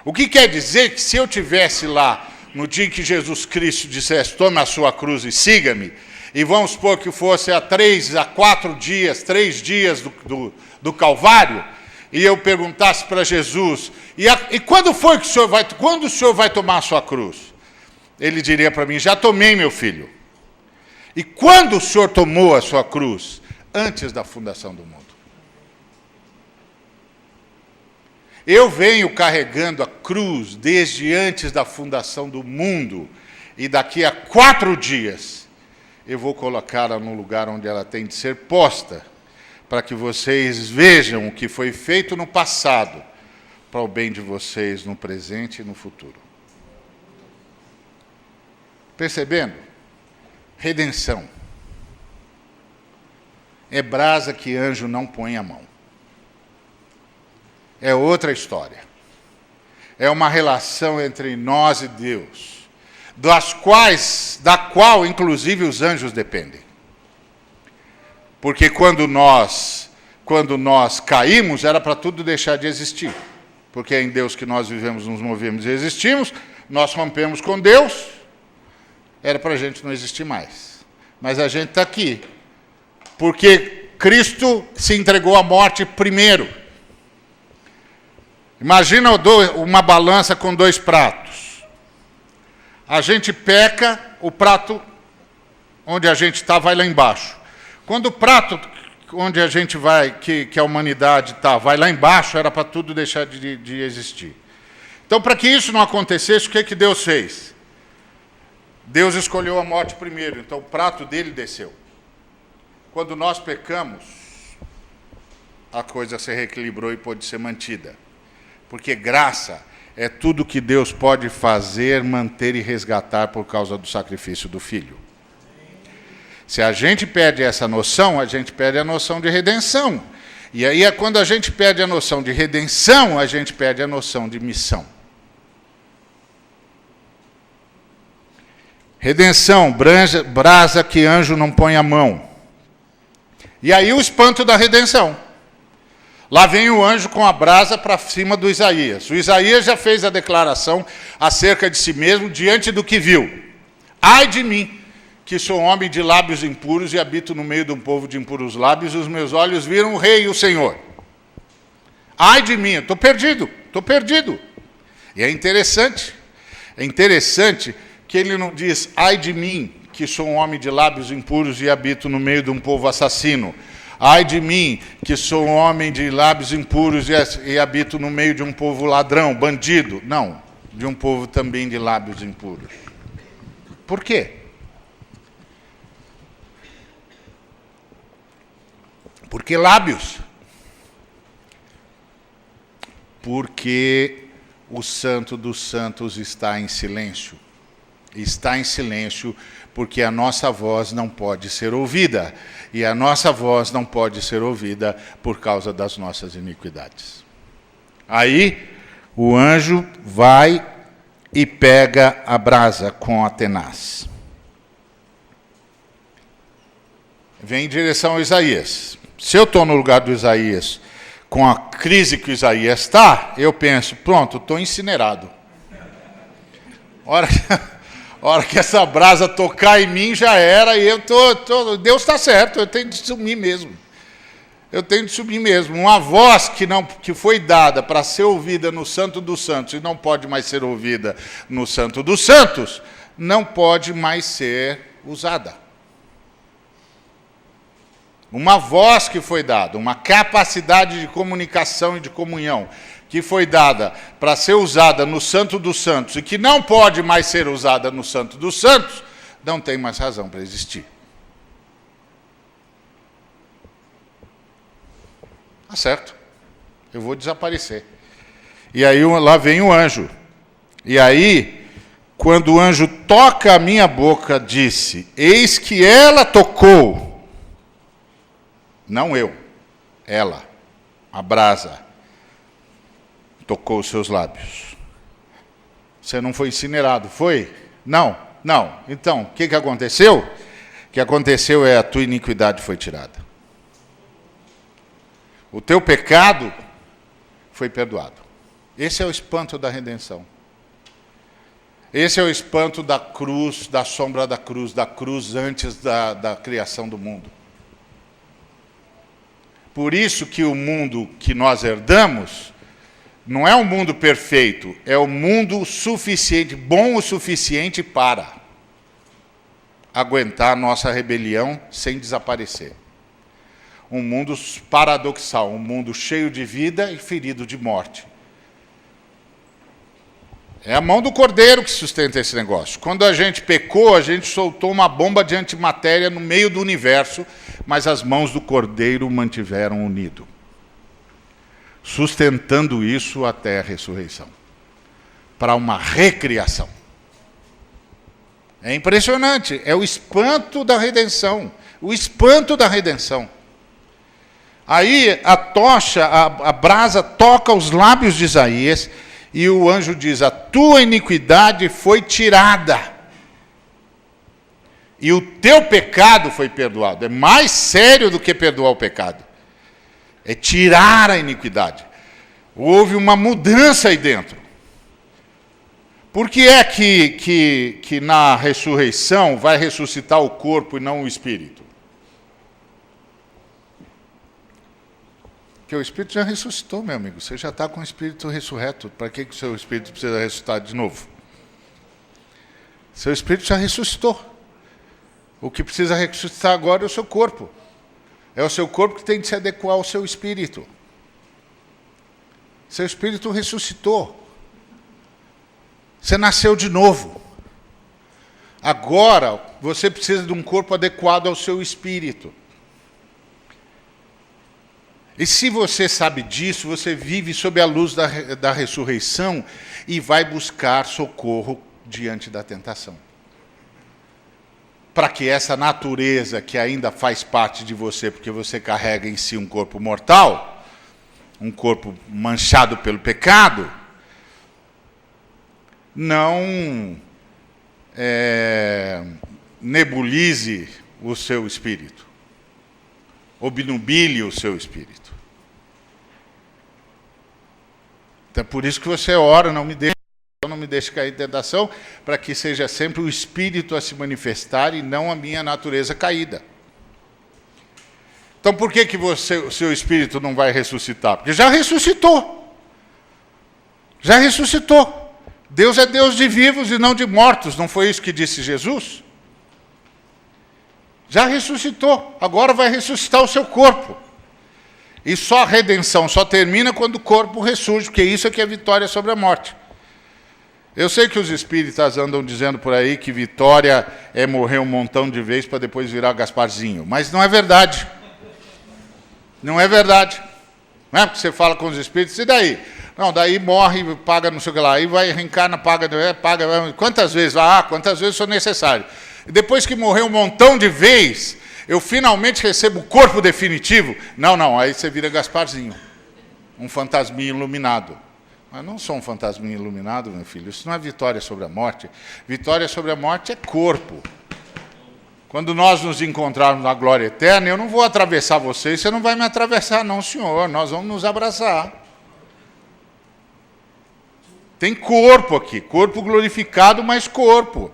O que quer dizer que se eu tivesse lá, no dia em que Jesus Cristo dissesse, tome a sua cruz e siga-me, e vamos supor que fosse há 3 dias do Calvário, e eu perguntasse para Jesus, e quando o Senhor vai tomar a sua cruz? ele diria para mim: já tomei, meu filho. E quando o Senhor tomou a sua cruz? Antes da fundação do mundo. Eu venho carregando a cruz desde antes da fundação do mundo, e daqui a 4 dias eu vou colocá-la no lugar onde ela tem de ser posta, para que vocês vejam o que foi feito no passado, para o bem de vocês no presente e no futuro. Percebendo? Redenção. É brasa que anjo não põe a mão. É outra história. É uma relação entre nós e Deus, da qual, inclusive, os anjos dependem. Porque quando nós caímos, era para tudo deixar de existir. Porque é em Deus que nós vivemos, nos movemos e existimos. Nós rompemos com Deus, era para a gente não existir mais. Mas a gente está aqui, porque Cristo se entregou à morte primeiro. Imagina uma balança com 2 pratos. A gente peca, o prato onde a gente está vai lá embaixo. Quando o prato onde a gente vai, que a humanidade está, vai lá embaixo, era para tudo deixar de existir. Então, para que isso não acontecesse, o que Deus fez? Deus escolheu a morte primeiro, então o prato dele desceu. Quando nós pecamos, a coisa se reequilibrou e pôde ser mantida. Porque graça é tudo que Deus pode fazer, manter e resgatar por causa do sacrifício do Filho. Se a gente perde essa noção, a gente perde a noção de redenção. E aí, quando a gente perde a noção de redenção, a gente perde a noção de missão. Redenção, brasa que anjo não põe a mão. E aí o espanto da redenção. Lá vem o anjo com a brasa para cima do Isaías. O Isaías já fez a declaração acerca de si mesmo diante do que viu. Ai de mim, que sou homem de lábios impuros e habito no meio de um povo de impuros lábios, os meus olhos viram o Rei e o Senhor. Ai de mim, estou perdido. E é interessante que ele não diz, ai de mim, que sou um homem de lábios impuros e habito no meio de um povo assassino. Ai de mim, que sou um homem de lábios impuros e habito no meio de um povo ladrão, bandido. Não, de um povo também de lábios impuros. Por quê? Por que lábios? Porque o Santo dos Santos está em silêncio. Está em silêncio porque a nossa voz não pode ser ouvida. E a nossa voz não pode ser ouvida por causa das nossas iniquidades. Aí o anjo vai e pega a brasa com a tenaz. Vem em direção a Isaías. Se eu estou no lugar do Isaías, com a crise que o Isaías está, eu penso, pronto, estou incinerado. Hora que essa brasa tocar em mim, já era, e Deus está certo, eu tenho de sumir mesmo. Uma voz que foi dada para ser ouvida no Santo dos Santos, e não pode mais ser ouvida no Santo dos Santos, não pode mais ser usada. Uma voz que foi dada, uma capacidade de comunicação e de comunhão que foi dada para ser usada no Santo dos Santos e que não pode mais ser usada no Santo dos Santos, não tem mais razão para existir. Tá certo. Eu vou desaparecer. E aí lá vem o anjo. E aí, quando o anjo toca a minha boca, disse, eis que ela tocou. Não eu, ela, a brasa, tocou os seus lábios. Você não foi incinerado, foi? Não. Então, o que aconteceu? O que aconteceu é a tua iniquidade foi tirada. O teu pecado foi perdoado. Esse é o espanto da redenção. Esse é o espanto da cruz, da sombra da cruz antes da criação do mundo. Por isso que o mundo que nós herdamos Não é um mundo perfeito, é um mundo suficiente, bom o suficiente para aguentar a nossa rebelião sem desaparecer. Um mundo paradoxal, um mundo cheio de vida e ferido de morte. É a mão do Cordeiro que sustenta esse negócio. Quando a gente pecou, a gente soltou uma bomba de antimatéria no meio do universo, mas as mãos do Cordeiro o mantiveram unido, sustentando isso até a ressurreição, para uma recriação. É impressionante, é o espanto da redenção, o espanto da redenção. Aí a tocha, a brasa toca os lábios de Isaías, e o anjo diz: a tua iniquidade foi tirada, e o teu pecado foi perdoado. É mais sério do que perdoar o pecado. É tirar a iniquidade. Houve uma mudança aí dentro. Por que é que na ressurreição vai ressuscitar o corpo e não o espírito? Porque o espírito já ressuscitou, meu amigo. Você já está com o espírito ressurreto. Para que o seu espírito precisa ressuscitar de novo? Seu espírito já ressuscitou. O que precisa ressuscitar agora é o seu corpo. É o seu corpo que tem de se adequar ao seu espírito. Seu espírito ressuscitou. Você nasceu de novo. Agora, você precisa de um corpo adequado ao seu espírito. E se você sabe disso, você vive sob a luz da ressurreição e vai buscar socorro diante da tentação. Para que essa natureza que ainda faz parte de você, porque você carrega em si um corpo mortal, um corpo manchado pelo pecado, não nebulize o seu espírito, obnubile o seu espírito. Então é por isso que você ora, não me deixe cair em tentação, para que seja sempre o espírito a se manifestar e não a minha natureza caída. Então por que o seu espírito não vai ressuscitar? Porque já ressuscitou. Já ressuscitou. Deus é Deus de vivos e não de mortos, não foi isso que disse Jesus? Já ressuscitou, agora vai ressuscitar o seu corpo. E só a redenção só termina quando o corpo ressurge, porque isso é que é vitória sobre a morte. Eu sei que os espíritas andam dizendo por aí que vitória é morrer um montão de vezes para depois virar Gasparzinho, mas não é verdade. Não é verdade. Não é porque você fala com os espíritos, e daí? Não, daí morre, paga não sei o que lá, aí vai, reencarna, paga, quantas vezes? Quantas vezes for necessário. E depois que morrer um montão de vezes, eu finalmente recebo o corpo definitivo. Não, aí você vira Gasparzinho, um fantasminha iluminado. Mas não sou um fantasminha iluminado, meu filho, isso não é vitória sobre a morte. Vitória sobre a morte é corpo. Quando nós nos encontrarmos na glória eterna, eu não vou atravessar você, você não vai me atravessar não, senhor, nós vamos nos abraçar. Tem corpo aqui, corpo glorificado, mas corpo,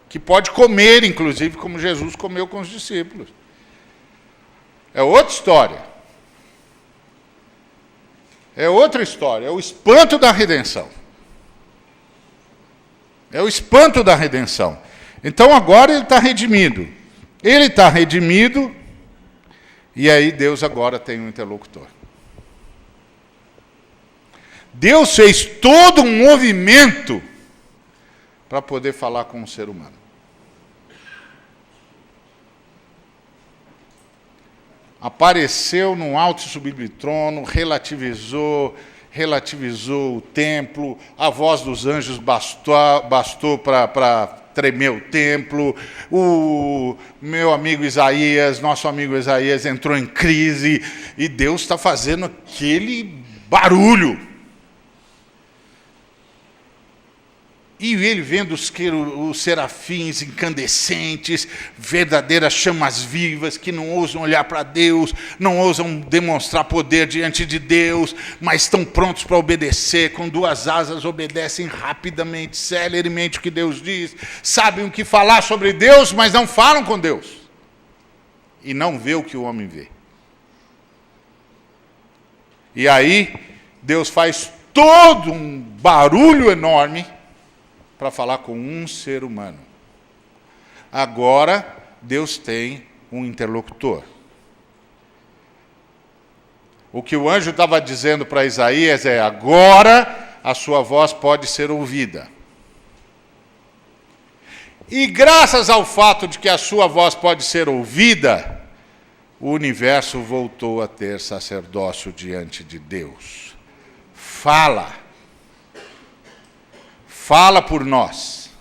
que pode comer, inclusive, como Jesus comeu com os discípulos. É outra história. É outra história, é o espanto da redenção. É o espanto da redenção. Então agora ele está redimido. Ele está redimido, e aí Deus agora tem um interlocutor. Deus fez todo um movimento para poder falar com o ser humano. Apareceu num alto e sublime trono, relativizou o templo, a voz dos anjos bastou para tremer o templo, o meu amigo Isaías, nosso amigo Isaías entrou em crise, e Deus está fazendo aquele barulho. E ele vendo os serafins incandescentes, verdadeiras chamas vivas, que não ousam olhar para Deus, não ousam demonstrar poder diante de Deus, mas estão prontos para obedecer, com duas asas obedecem rapidamente, celeremente o que Deus diz, sabem o que falar sobre Deus, mas não falam com Deus, e não vê o que o homem vê. E aí, Deus faz todo um barulho enorme para falar com um ser humano. Agora, Deus tem um interlocutor. O que o anjo estava dizendo para Isaías é: agora a sua voz pode ser ouvida. E graças ao fato de que a sua voz pode ser ouvida, o universo voltou a ter sacerdócio diante de Deus. Fala. Fala por nós.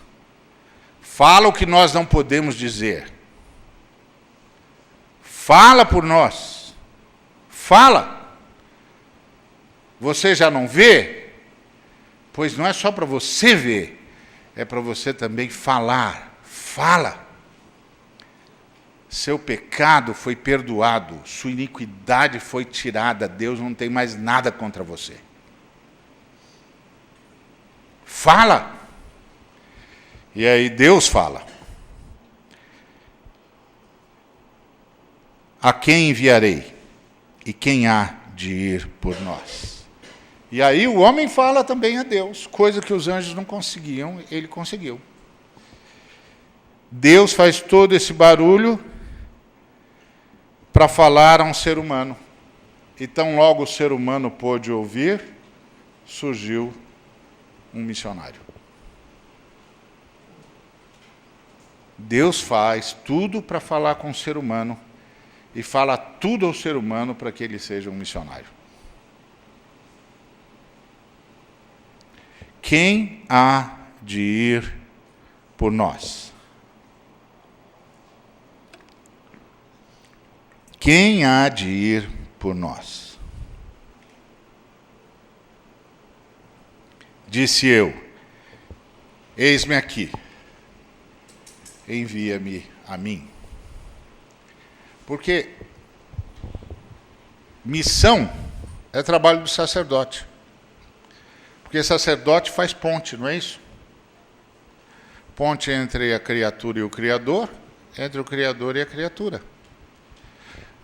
Fala o que nós não podemos dizer. Fala por nós. Fala. Você já não vê? Pois não é só para você ver, é para você também falar. Fala. Seu pecado foi perdoado, sua iniquidade foi tirada, Deus não tem mais nada contra você. Fala. E aí Deus fala. A quem enviarei? E quem há de ir por nós? E aí o homem fala também a Deus, coisa que os anjos não conseguiam, ele conseguiu. Deus faz todo esse barulho para falar a um ser humano. E tão logo o ser humano pôde ouvir, surgiu um missionário. Deus faz tudo para falar com o ser humano e fala tudo ao ser humano para que ele seja um missionário. Quem há de ir por nós? Quem há de ir por nós? Disse eu: eis-me aqui, envia-me a mim. Porque missão é trabalho do sacerdote. Porque sacerdote faz ponte, não é isso? Ponte entre a criatura e o Criador, entre o Criador e a criatura.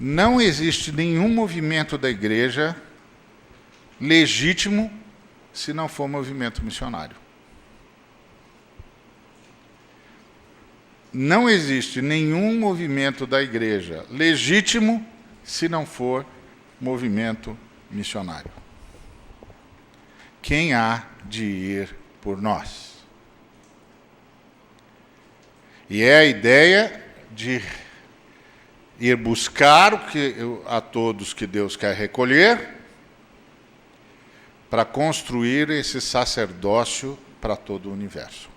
Não existe nenhum movimento da igreja legítimo se não for movimento missionário. Não existe nenhum movimento da igreja legítimo se não for movimento missionário. Quem há de ir por nós? E é a ideia de ir buscar a todos que Deus quer recolher, para construir esse sacerdócio para todo o universo.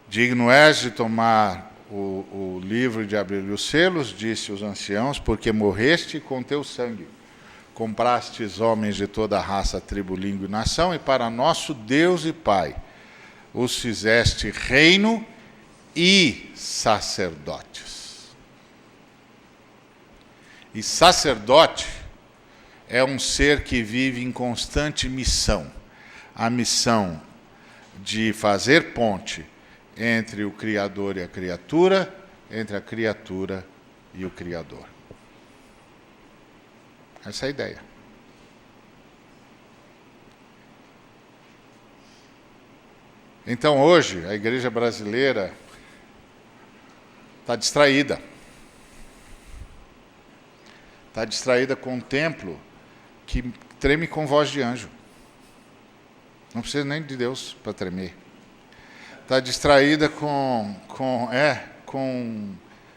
Digno és de tomar o livro e de abrir os selos, disse os anciãos, porque morreste com teu sangue. Comprastes homens de toda a raça, tribo, língua e nação, e para nosso Deus e Pai os fizeste reino e sacerdotes. E sacerdote é um ser que vive em constante missão. A missão de fazer ponte entre o Criador e a criatura, entre a criatura e o Criador. Essa é a ideia. Então hoje a igreja brasileira está distraída. Está distraída com um templo que treme com voz de anjo. Não precisa nem de Deus para tremer. Está distraída com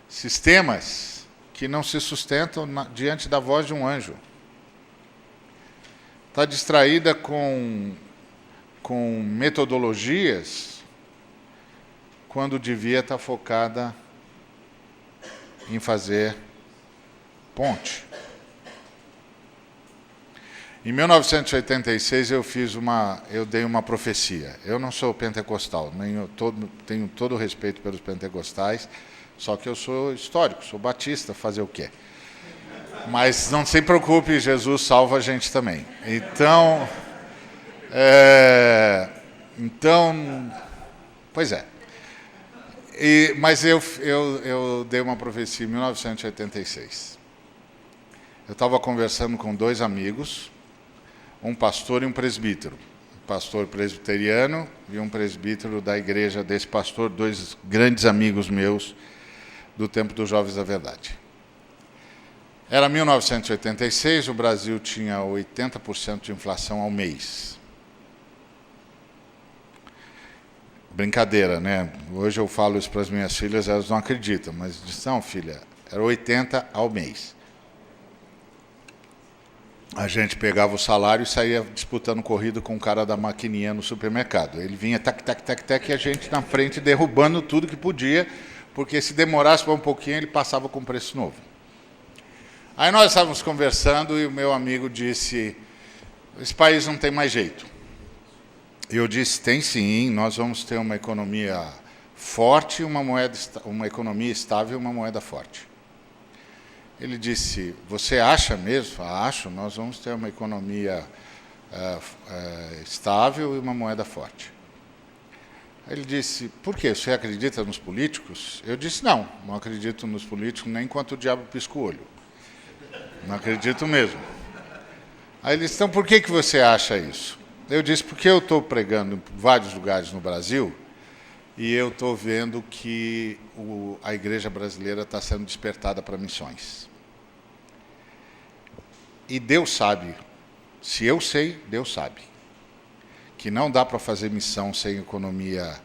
sistemas que não se sustentam diante da voz de um anjo. Está distraída com metodologias quando devia estar focada em fazer ponte. Em 1986 eu dei uma profecia. Eu não sou pentecostal, tenho todo o respeito pelos pentecostais, só que eu sou histórico, sou batista, fazer o quê? Mas não se preocupe, Jesus salva a gente também. Pois é. Mas eu dei uma profecia em 1986. Eu estava conversando com dois amigos, um pastor e um presbítero. Um pastor presbiteriano e um presbítero da igreja desse pastor, 2 grandes amigos meus do tempo dos Jovens da Verdade. Era 1986, o Brasil tinha 80% de inflação ao mês. Brincadeira, né? Hoje eu falo isso para as minhas filhas, elas não acreditam, mas dizem, não, filha, era 80 ao mês. A gente pegava o salário e saía disputando corrida com o cara da maquininha no supermercado. Ele vinha tac, tac, tac, tac, e a gente na frente derrubando tudo que podia, porque se demorasse para um pouquinho, ele passava com preço novo. Aí nós estávamos conversando e o meu amigo disse, esse país não tem mais jeito. E eu disse, tem sim, nós vamos ter uma economia forte, uma economia estável e uma moeda forte. Ele disse, você acha mesmo? Acho, nós vamos ter uma economia estável e uma moeda forte. Ele disse, por quê? Você acredita nos políticos? Eu disse, não acredito nos políticos nem enquanto o diabo pisca o olho. Não acredito mesmo. Aí ele disse, então por que você acha isso? Eu disse, porque eu estou pregando em vários lugares no Brasil e eu estou vendo que a igreja brasileira está sendo despertada para missões. E Deus sabe, se eu sei, Deus sabe, que não dá para fazer missão sem economia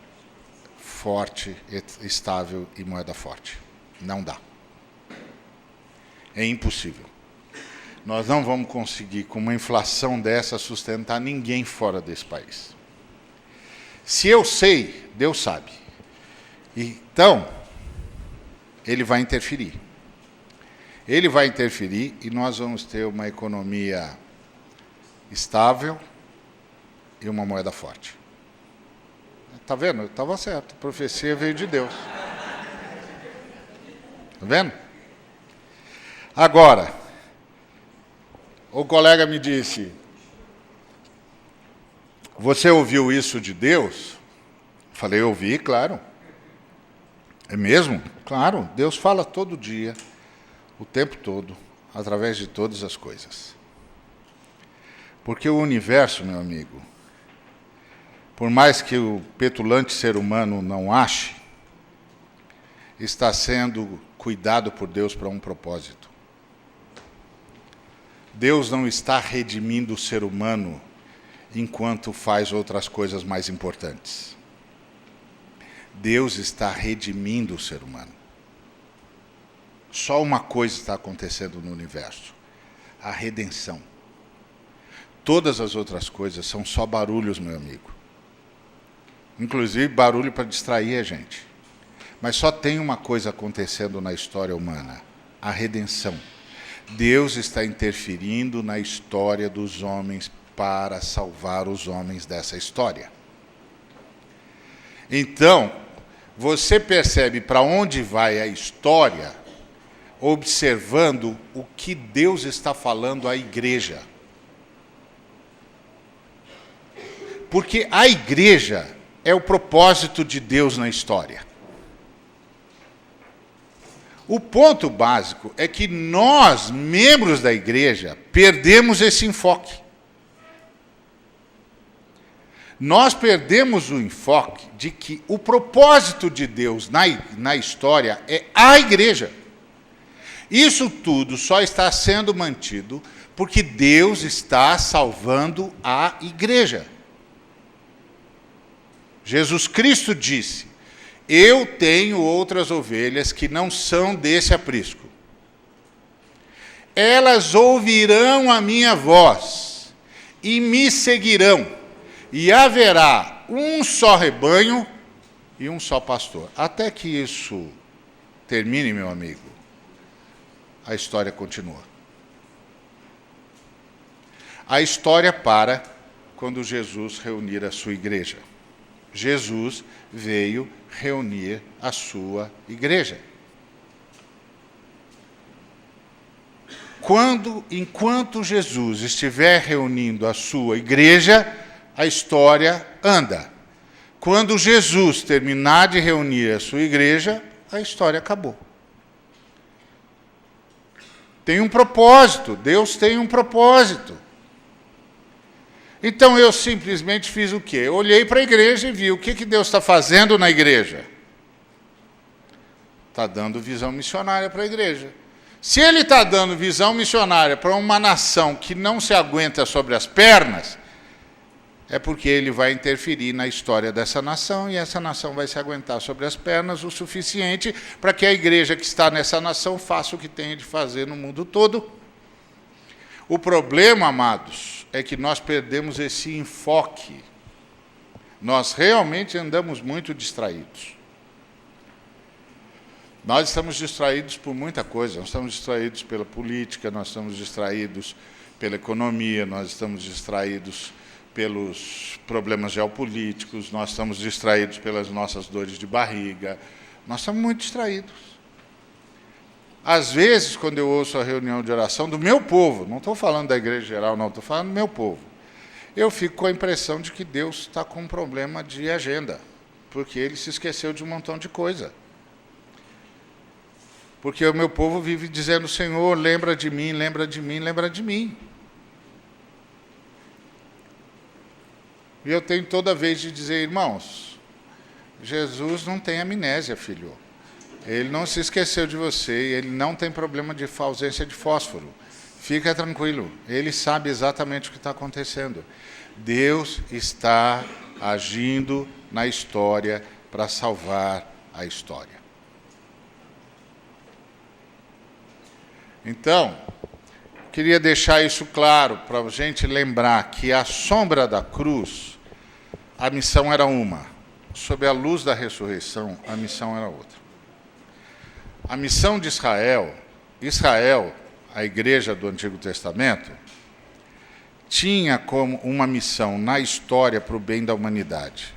forte, estável e moeda forte. Não dá. É impossível. Nós não vamos conseguir, com uma inflação dessa, sustentar ninguém fora desse país. Se eu sei, Deus sabe. Então, Ele vai interferir. Ele vai interferir e nós vamos ter uma economia estável e uma moeda forte. Está vendo? Eu estava certo. A profecia veio de Deus. Está vendo? Agora, o colega me disse, você ouviu isso de Deus? Falei, eu ouvi, claro. É mesmo? Claro, Deus fala todo dia, o tempo todo, através de todas as coisas. Porque o universo, meu amigo, por mais que o petulante ser humano não ache, está sendo cuidado por Deus para um propósito. Deus não está redimindo o ser humano enquanto faz outras coisas mais importantes. Deus está redimindo o ser humano. Só uma coisa está acontecendo no universo: a redenção. Todas as outras coisas são só barulhos, meu amigo. Inclusive barulho para distrair a gente. Mas só tem uma coisa acontecendo na história humana: a redenção. Deus está interferindo na história dos homens para salvar os homens dessa história. Então, você percebe para onde vai a história observando o que Deus está falando à igreja. Porque a igreja é o propósito de Deus na história. O ponto básico é que nós, membros da igreja, perdemos esse enfoque. Nós perdemos o enfoque de que o propósito de Deus na história é a igreja. Isso tudo só está sendo mantido porque Deus está salvando a igreja. Jesus Cristo disse: eu tenho outras ovelhas que não são desse aprisco. Elas ouvirão a minha voz e me seguirão, e haverá um só rebanho e um só pastor. Até que isso termine, meu amigo, a história continua. A história para quando Jesus reunir a sua igreja. Jesus veio reunir a sua igreja. Enquanto Jesus estiver reunindo a sua igreja, a história anda. Quando Jesus terminar de reunir a sua igreja, a história acabou. Tem um propósito, Deus tem um propósito. Então eu simplesmente fiz o quê? Eu olhei para a igreja e vi o que Deus está fazendo na igreja. Está dando visão missionária para a igreja. Se ele está dando visão missionária para uma nação que não se aguenta sobre as pernas, é porque ele vai interferir na história dessa nação e essa nação vai se aguentar sobre as pernas o suficiente para que a igreja que está nessa nação faça o que tem de fazer no mundo todo. O problema, amados, é que nós perdemos esse enfoque. Nós realmente andamos muito distraídos. Nós estamos distraídos por muita coisa. Nós estamos distraídos pela política, nós estamos distraídos pela economia, nós estamos distraídos pelos problemas geopolíticos, nós estamos distraídos pelas nossas dores de barriga. Nós estamos muito distraídos. Às vezes, quando eu ouço a reunião de oração do meu povo, não estou falando da igreja geral, não, estou falando do meu povo, eu fico com a impressão de que Deus está com um problema de agenda, porque ele se esqueceu de um montão de coisa. Porque o meu povo vive dizendo, Senhor, lembra de mim, lembra de mim, lembra de mim. E eu tenho toda vez de dizer, irmãos, Jesus não tem amnésia, filho. Ele não se esqueceu de você, ele não tem problema de ausência de fósforo. Fica tranquilo, ele sabe exatamente o que está acontecendo. Deus está agindo na história para salvar a história. Então, queria deixar isso claro para a gente lembrar que à sombra da cruz, a missão era uma. Sob a luz da ressurreição, a missão era outra. A missão de Israel, a igreja do Antigo Testamento, tinha como uma missão na história para o bem da humanidade.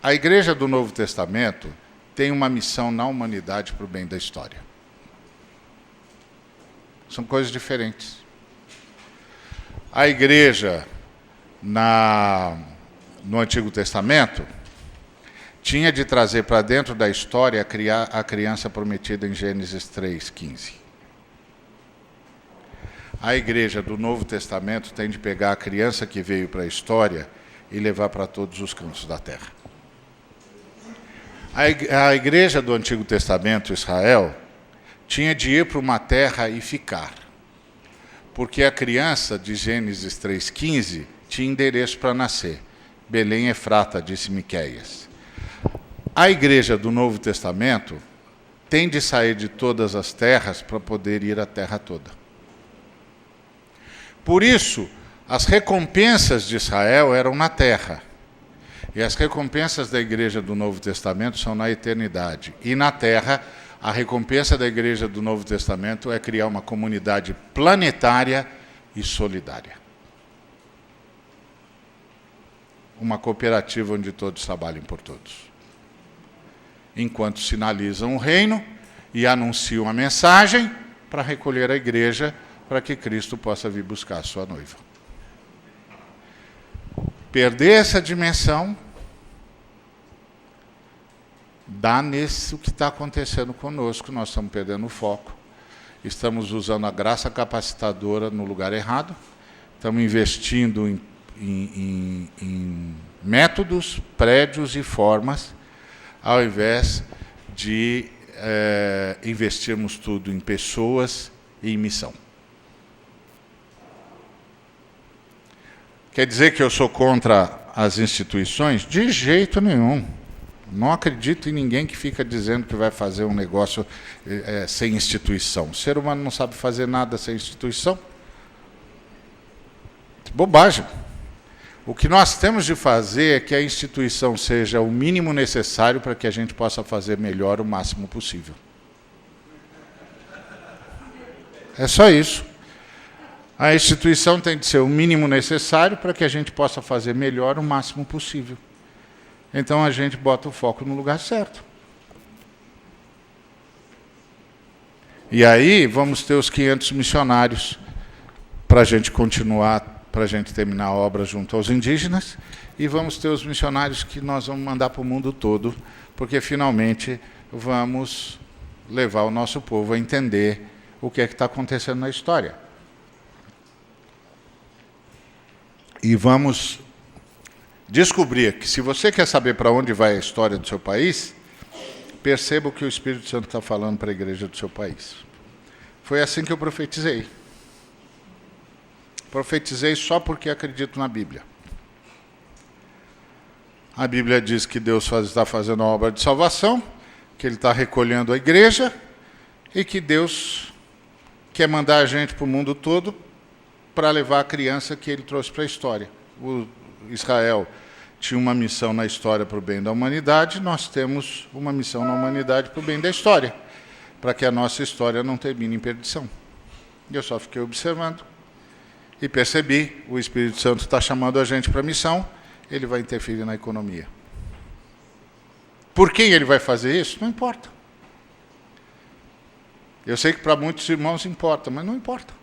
A igreja do Novo Testamento tem uma missão na humanidade para o bem da história. São coisas diferentes. A igreja no Antigo Testamento tinha de trazer para dentro da história a criança prometida em Gênesis 3:15. A igreja do Novo Testamento tem de pegar a criança que veio para a história e levar para todos os cantos da terra. A igreja do Antigo Testamento, Israel, tinha de ir para uma terra e ficar. Porque a criança de Gênesis 3:15 tinha endereço para nascer. Belém Efrata, disse Miqueias. A igreja do Novo Testamento tem de sair de todas as terras para poder ir à terra toda. Por isso, as recompensas de Israel eram na terra. E as recompensas da igreja do Novo Testamento são na eternidade. E na terra, a recompensa da igreja do Novo Testamento é criar uma comunidade planetária e solidária. Uma cooperativa onde todos trabalhem por todos. Enquanto sinalizam o reino e anunciam a mensagem para recolher a igreja para que Cristo possa vir buscar a sua noiva. Perder essa dimensão dá nisso que está acontecendo conosco. Nós estamos perdendo o foco, estamos usando a graça capacitadora no lugar errado, estamos investindo em métodos, prédios e formas, ao invés de investirmos tudo em pessoas e em missão. Quer dizer que eu sou contra as instituições? De jeito nenhum. Não acredito em ninguém que fica dizendo que vai fazer um negócio sem instituição. O ser humano não sabe fazer nada sem instituição. Bobagem. O que nós temos de fazer é que a instituição seja o mínimo necessário para que a gente possa fazer melhor o máximo possível. É só isso. A instituição tem de ser o mínimo necessário para que a gente possa fazer melhor o máximo possível. Então a gente bota o foco no lugar certo. E aí vamos ter os 500 missionários para a gente continuar, para a gente terminar a obra junto aos indígenas, e vamos ter os missionários que nós vamos mandar para o mundo todo, porque finalmente vamos levar o nosso povo a entender o que é que está acontecendo na história. e vamos descobrir que, se você quer saber para onde vai a história do seu país, perceba o que o Espírito Santo está falando para a igreja do seu país. Foi assim que eu profetizei. Profetizei só porque acredito na Bíblia. A Bíblia diz que Deus está fazendo uma obra de salvação, que Ele está recolhendo a igreja e que Deus quer mandar a gente para o mundo todo para levar a criança que Ele trouxe para a história. O Israel tinha uma missão na história para o bem da humanidade, nós temos uma missão na humanidade para o bem da história, para que a nossa história não termine em perdição. E eu só fiquei observando e percebi, o Espírito Santo está chamando a gente para a missão, ele vai interferir na economia. Por quem ele vai fazer isso? Não importa. Eu sei que para muitos irmãos importa, mas não importa.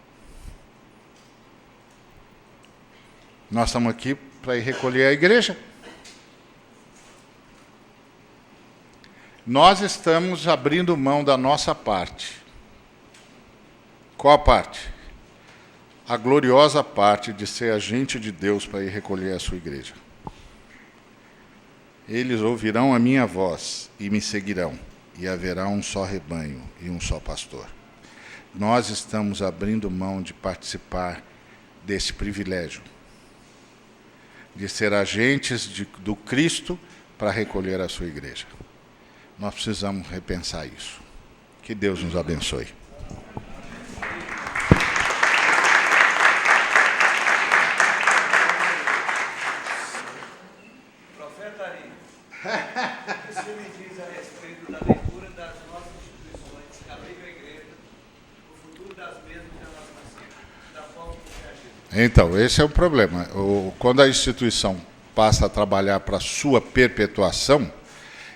Nós estamos aqui para ir recolher a igreja. Nós estamos abrindo mão da nossa parte. Qual a parte? A gloriosa parte de ser agente de Deus para ir recolher a sua igreja. Eles ouvirão a minha voz e me seguirão, e haverá um só rebanho e um só pastor. Nós estamos abrindo mão de participar desse privilégio, de ser agentes do Cristo para recolher a sua igreja. Nós precisamos repensar isso. Que Deus nos abençoe. Profeta Ari, o que o senhor me diz a respeito da leitura das nossas instituições que abrigam a igreja, o futuro das mesmas e da nossa nação, da forma como você agiu? Então, esse é o problema. Quando a instituição passa a trabalhar para a sua perpetuação,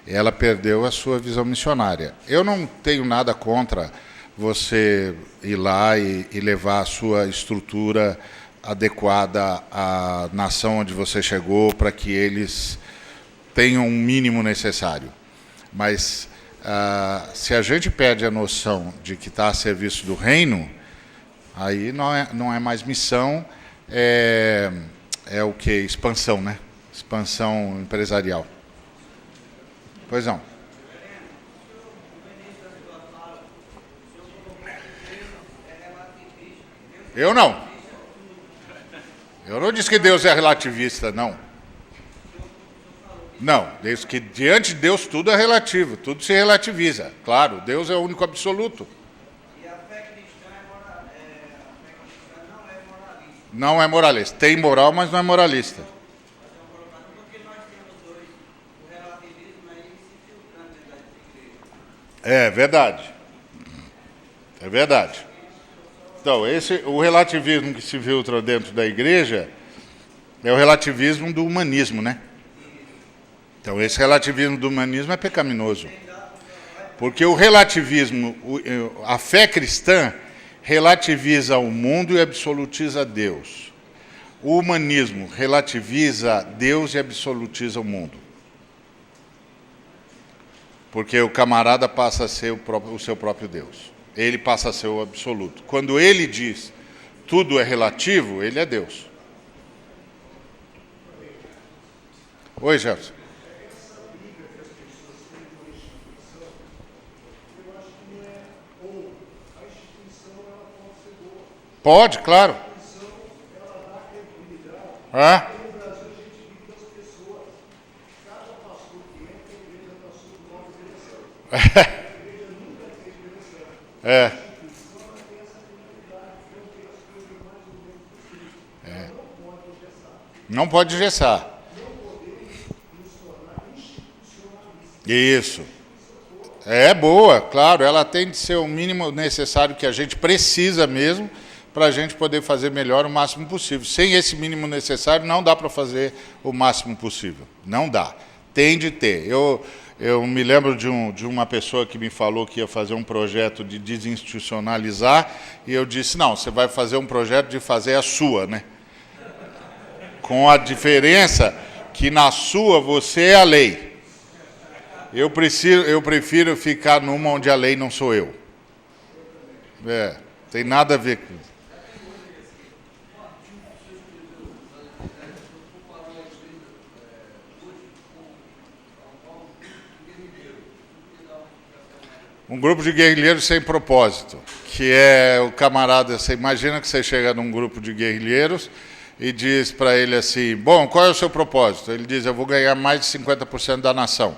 ela perdeu a sua visão missionária. Eu não tenho nada contra você ir lá e levar a sua estrutura adequada à nação onde você chegou, para que eles tenham um mínimo necessário. Mas se a gente perde a noção de que está a serviço do reino, aí não é mais missão, é o que? Expansão, né? Expansão empresarial. Pois não. Eu não. Eu não disse que Deus é relativista, não. Não, desde que diante de Deus tudo é relativo, tudo se relativiza. Claro, Deus é o único absoluto. E a fé cristã não é moralista. Não é moralista. Tem moral, mas não é moralista. Porque nós temos o relativismo aí se filtrando dentro da igreja. É verdade. É verdade. Então, o relativismo que se filtra dentro da igreja é o relativismo do humanismo, né? Então, esse relativismo do humanismo é pecaminoso. Porque o relativismo, a fé cristã, relativiza o mundo e absolutiza Deus. O humanismo relativiza Deus e absolutiza o mundo. Porque o camarada passa a ser o seu próprio Deus. Ele passa a ser o absoluto. Quando ele diz tudo é relativo, ele é Deus. Oi, Jefferson. Pode, claro. Não pode engessar. Isso. É boa, claro. Ela tem de ser o mínimo necessário que a gente precisa mesmo, para a gente poder fazer melhor o máximo possível. Sem esse mínimo necessário, não dá para fazer o máximo possível. Não dá. Tem de ter. Eu me lembro de uma pessoa que me falou que ia fazer um projeto de desinstitucionalizar, e eu disse, não, você vai fazer um projeto de fazer a sua, né? Com a diferença que na sua você é a lei. Eu prefiro ficar numa onde a lei não sou eu. Tem nada a ver com isso. Um grupo de guerrilheiros sem propósito, que é o camarada, você imagina que você chega num grupo de guerrilheiros e diz para ele assim, bom, qual é o seu propósito? Ele diz, eu vou ganhar mais de 50% da nação.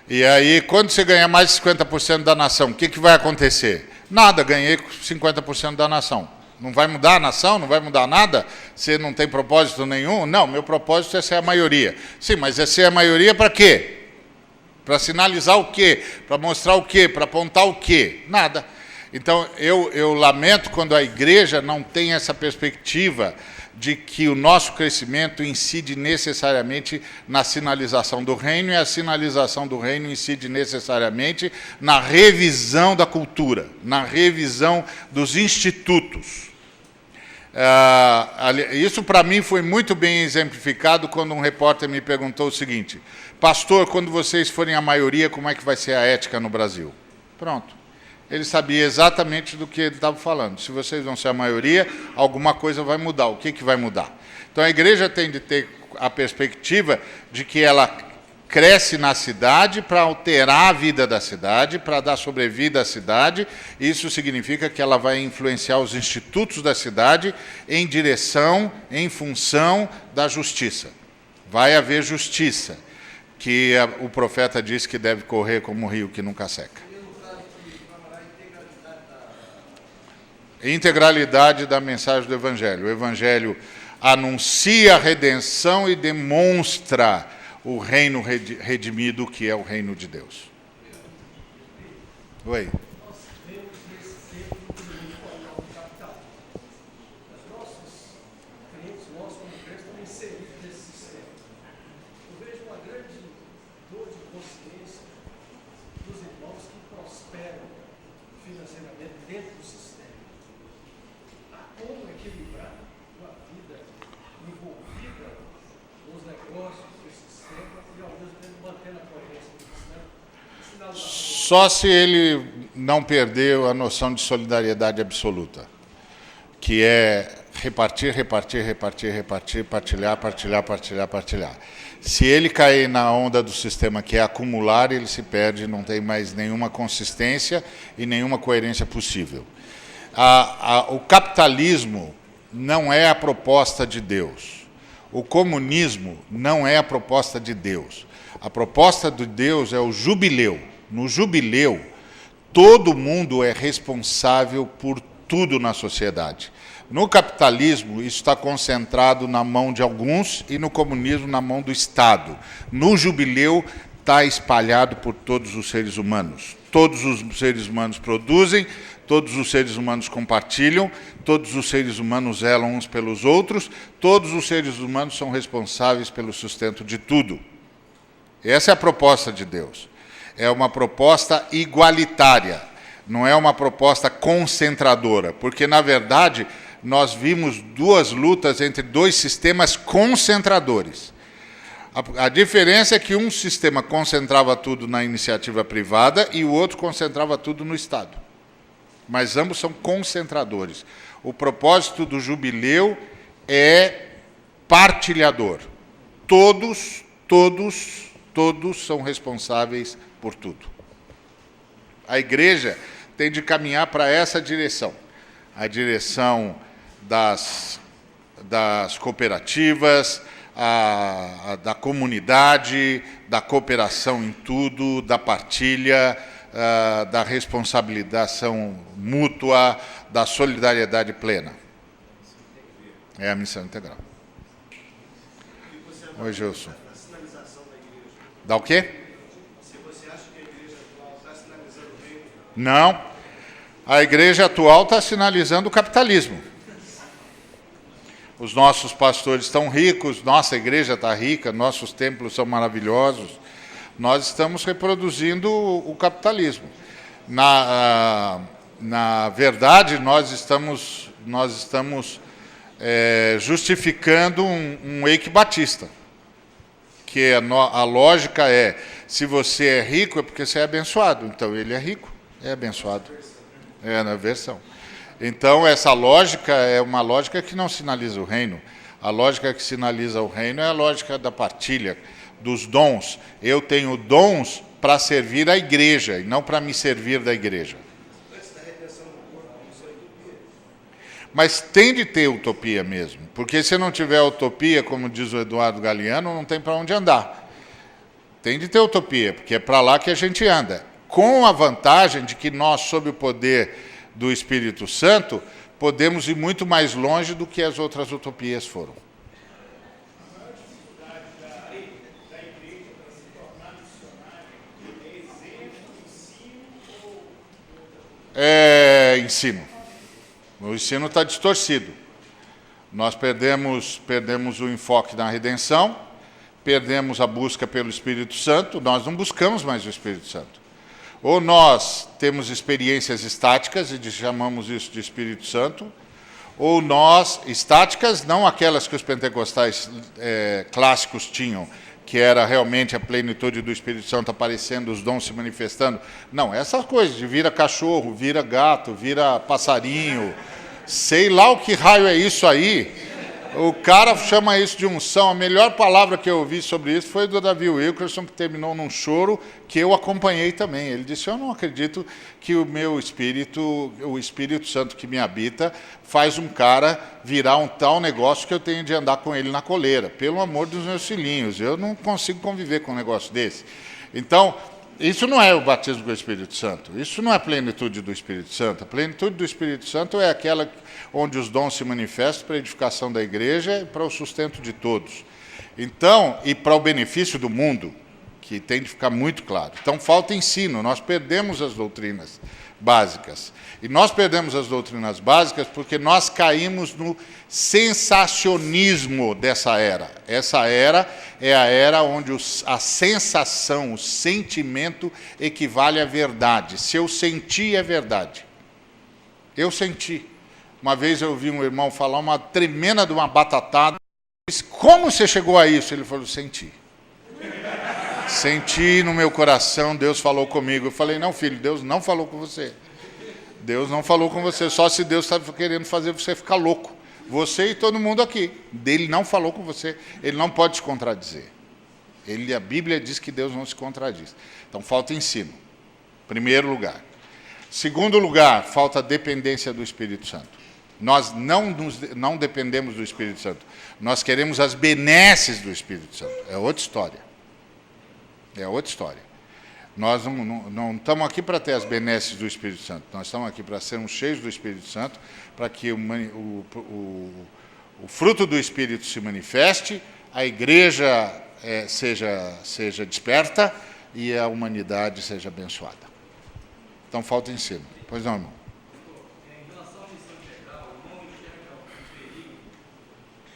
E aí, quando você ganhar mais de 50% da nação, o que vai acontecer? Nada, ganhei 50% da nação. Não vai mudar a nação? Não vai mudar nada? Você não tem propósito nenhum? Não, meu propósito é ser a maioria. Sim, mas é ser a maioria para quê? Para sinalizar o quê? Para mostrar o quê? Para apontar o quê? Nada. Então, eu lamento quando a igreja não tem essa perspectiva de que o nosso crescimento incide necessariamente na sinalização do reino, e a sinalização do reino incide necessariamente na revisão da cultura, na revisão dos institutos. Isso, para mim, foi muito bem exemplificado quando um repórter me perguntou o seguinte, pastor, quando vocês forem a maioria, como é que vai ser a ética no Brasil? Pronto. Ele sabia exatamente do que ele estava falando. Se vocês vão ser a maioria, alguma coisa vai mudar. O que vai mudar? Então, a igreja tem de ter a perspectiva de que ela cresce na cidade para alterar a vida da cidade, para dar sobrevida à cidade. Isso significa que ela vai influenciar os institutos da cidade em direção, em função da justiça. Vai haver justiça, que o profeta diz que deve correr como um rio que nunca seca. Integralidade da mensagem do Evangelho. O Evangelho anuncia a redenção e demonstra o reino redimido, que é o reino de Deus. Oi. Só se ele não perdeu a noção de solidariedade absoluta, que é repartir, repartir, repartir, repartir, partilhar, partilhar, partilhar, partilhar. Se ele cair na onda do sistema que é acumular, ele se perde, não tem mais nenhuma consistência e nenhuma coerência possível. O capitalismo não é a proposta de Deus. O comunismo não é a proposta de Deus. A proposta de Deus é o jubileu. No jubileu, todo mundo é responsável por tudo na sociedade. No capitalismo, isso está concentrado na mão de alguns e no comunismo na mão do Estado. No jubileu, está espalhado por todos os seres humanos. Todos os seres humanos produzem, todos os seres humanos compartilham, todos os seres humanos zelam uns pelos outros, todos os seres humanos são responsáveis pelo sustento de tudo. Essa é a proposta de Deus. É uma proposta igualitária, não é uma proposta concentradora, porque, na verdade, nós vimos duas lutas entre dois sistemas concentradores. A diferença é que um sistema concentrava tudo na iniciativa privada e o outro concentrava tudo no Estado. Mas ambos são concentradores. O propósito do jubileu é partilhador. Todos são responsáveis por tudo. A igreja tem de caminhar para essa direção. A direção das cooperativas, da comunidade, da cooperação em tudo, da partilha, da responsabilização mútua, da solidariedade plena. É a missão integral. Oi, Gilson. Dá o quê? Não. A igreja atual está sinalizando o capitalismo. Os nossos pastores estão ricos, nossa igreja está rica, nossos templos são maravilhosos. Nós estamos reproduzindo o capitalismo. Na verdade, nós estamos justificando um Eike Batista. Que a lógica é, se você é rico é porque você é abençoado. Então, ele é rico, é abençoado. É na versão. Então, essa lógica é uma lógica que não sinaliza o reino. A lógica que sinaliza o reino é a lógica da partilha, dos dons. Eu tenho dons para servir a igreja e não para me servir da igreja. Mas tem de ter utopia mesmo, porque se não tiver utopia, como diz o Eduardo Galeano, não tem para onde andar. Tem de ter utopia, porque é para lá que a gente anda. Com a vantagem de que nós, sob o poder do Espírito Santo, podemos ir muito mais longe do que as outras utopias foram. Ensino. O ensino está distorcido. Nós perdemos o enfoque na redenção, perdemos a busca pelo Espírito Santo, nós não buscamos mais o Espírito Santo. Ou nós temos experiências estáticas e chamamos isso de Espírito Santo, ou nós, estáticas, não aquelas que os pentecostais clássicos tinham, que era realmente a plenitude do Espírito Santo aparecendo, os dons se manifestando. Não, essas coisas de vira cachorro, vira gato, vira passarinho, sei lá o que raio é isso aí. O cara chama isso de unção. A melhor palavra que eu ouvi sobre isso foi do Davi Wilkerson, que terminou num choro que eu acompanhei também. Ele disse: eu não acredito que o meu espírito, o Espírito Santo que me habita, faz um cara virar um tal negócio que eu tenho de andar com ele na coleira. Pelo amor dos meus filhinhos, eu não consigo conviver com um negócio desse. Então, isso não é o batismo com o Espírito Santo. Isso não é a plenitude do Espírito Santo. A plenitude do Espírito Santo é aquela onde os dons se manifestam para a edificação da igreja e para o sustento de todos. Então, e para o benefício do mundo, que tem de ficar muito claro. Então, falta ensino. Nós perdemos as doutrinas básicas. E nós perdemos as doutrinas básicas porque nós caímos no sensacionismo dessa era. Essa era é a era onde a sensação, o sentimento equivale à verdade. Se eu senti, é verdade. Eu senti. Uma vez eu ouvi um irmão falar uma tremenda de uma batatada. Eu disse: como você chegou a isso? Ele falou: senti. Senti no meu coração, Deus falou comigo. Eu falei: não, filho, Deus não falou com você. Deus não falou com você, só se Deus está querendo fazer você ficar louco. Você e todo mundo aqui. Ele não falou com você, ele não pode te contradizer. A Bíblia diz que Deus não se contradiz. Então, falta ensino, primeiro lugar. Segundo lugar, falta dependência do Espírito Santo. Nós não dependemos do Espírito Santo. Nós queremos as benesses do Espírito Santo. É outra história. É outra história. Nós não estamos aqui para ter as benesses do Espírito Santo. Nós estamos aqui para sermos cheios do Espírito Santo, para que o fruto do Espírito se manifeste, a igreja seja desperta e a humanidade seja abençoada. Então, falta ensino. Pois não, irmão? Em relação à missão integral, não enxerga algum perigo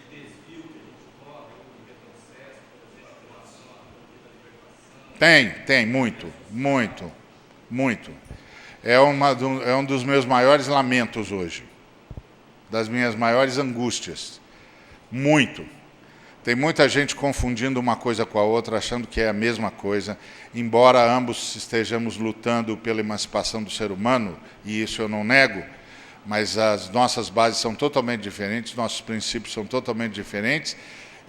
de desvio que a gente corre, ou de retrocesso, por exemplo, em relação à libertação? Tem, muito. É um dos meus maiores lamentos hoje, das minhas maiores angústias. Muito. Tem muita gente confundindo uma coisa com a outra, achando que é a mesma coisa, embora ambos estejamos lutando pela emancipação do ser humano, e isso eu não nego, mas as nossas bases são totalmente diferentes, nossos princípios são totalmente diferentes,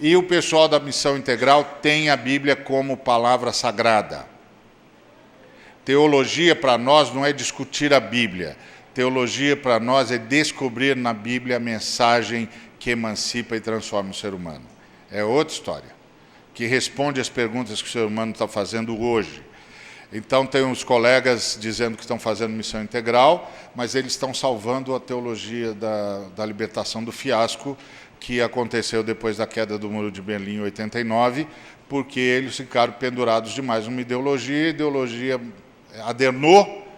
e o pessoal da Missão Integral tem a Bíblia como palavra sagrada. Teologia para nós não é discutir a Bíblia. Teologia para nós é descobrir na Bíblia a mensagem que emancipa e transforma o ser humano. É outra história, que responde às perguntas que o ser humano está fazendo hoje. Então, tem uns colegas dizendo que estão fazendo missão integral, mas eles estão salvando a teologia da libertação do fiasco que aconteceu depois da queda do Muro de Berlim em 89, porque eles ficaram pendurados demais numa ideologia, a ideologia adernou,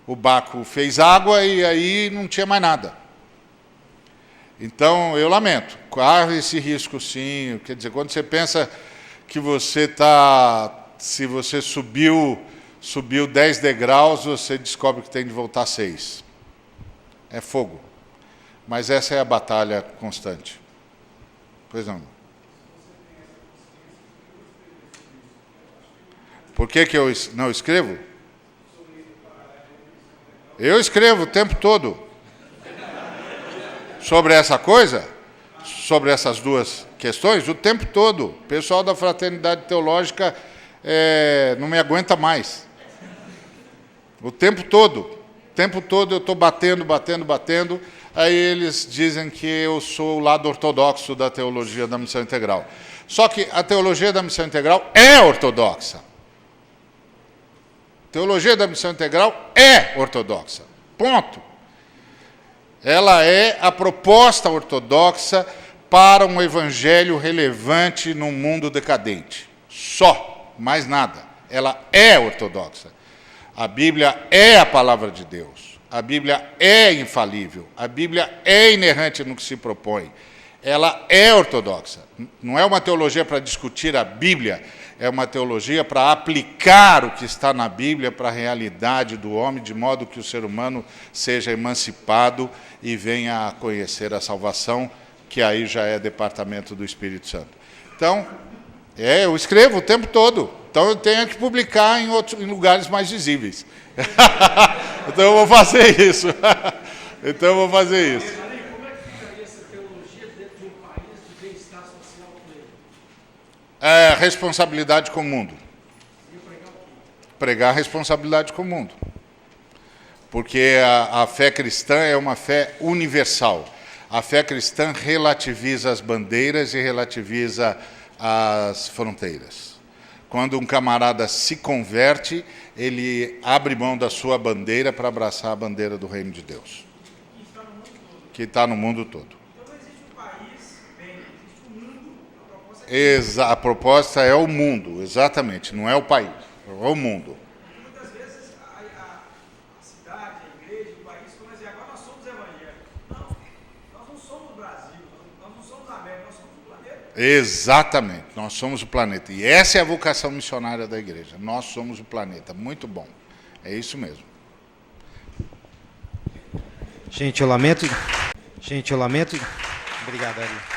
o Baco fez água e aí não tinha mais nada. Então, eu lamento, corre esse risco sim, quer dizer, quando você pensa que se você subiu 10 degraus, você descobre que tem de voltar 6. É fogo. Mas essa é a batalha constante. Pois não. Por que eu não escrevo? Eu escrevo o tempo todo. Sobre essa coisa, sobre essas duas questões, o tempo todo. O pessoal da Fraternidade Teológica não me aguenta mais. O tempo todo eu estou batendo. Aí eles dizem que eu sou o lado ortodoxo da teologia da missão integral. Só que a teologia da missão integral é ortodoxa. A teologia da missão integral é ortodoxa. Ponto. Ela é a proposta ortodoxa para um evangelho relevante num mundo decadente. Só, mais nada. Ela é ortodoxa. A Bíblia é a palavra de Deus. A Bíblia é infalível. A Bíblia é inerrante no que se propõe. Ela é ortodoxa. Não é uma teologia para discutir a Bíblia, é uma teologia para aplicar o que está na Bíblia para a realidade do homem, de modo que o ser humano seja emancipado e venha a conhecer a salvação, que aí já é departamento do Espírito Santo. Então, eu escrevo o tempo todo. Então eu tenho que publicar em lugares mais visíveis. Então eu vou fazer isso. Como é que ficaria essa teologia dentro de um país de bem-estar social pleno? Responsabilidade com o mundo. E pregar o quê? Pregar responsabilidade com o mundo. Porque a fé cristã é uma fé universal. A fé cristã relativiza as bandeiras e relativiza as fronteiras. Quando um camarada se converte, ele abre mão da sua bandeira para abraçar a bandeira do reino de Deus. Que está no mundo todo. Então não existe um país, existe um mundo, a proposta A proposta é o mundo, exatamente, não é o país, é o mundo. muitas vezes a cidade, a igreja, o país começa a dizer, agora nós somos evangélicos. Não, nós não somos o Brasil, nós não somos a América, nós somos o planeta. Exatamente, nós somos o planeta. E essa é a vocação missionária da igreja. Nós somos o planeta. Muito bom. É isso mesmo. Gente, eu lamento. Obrigado, Ari.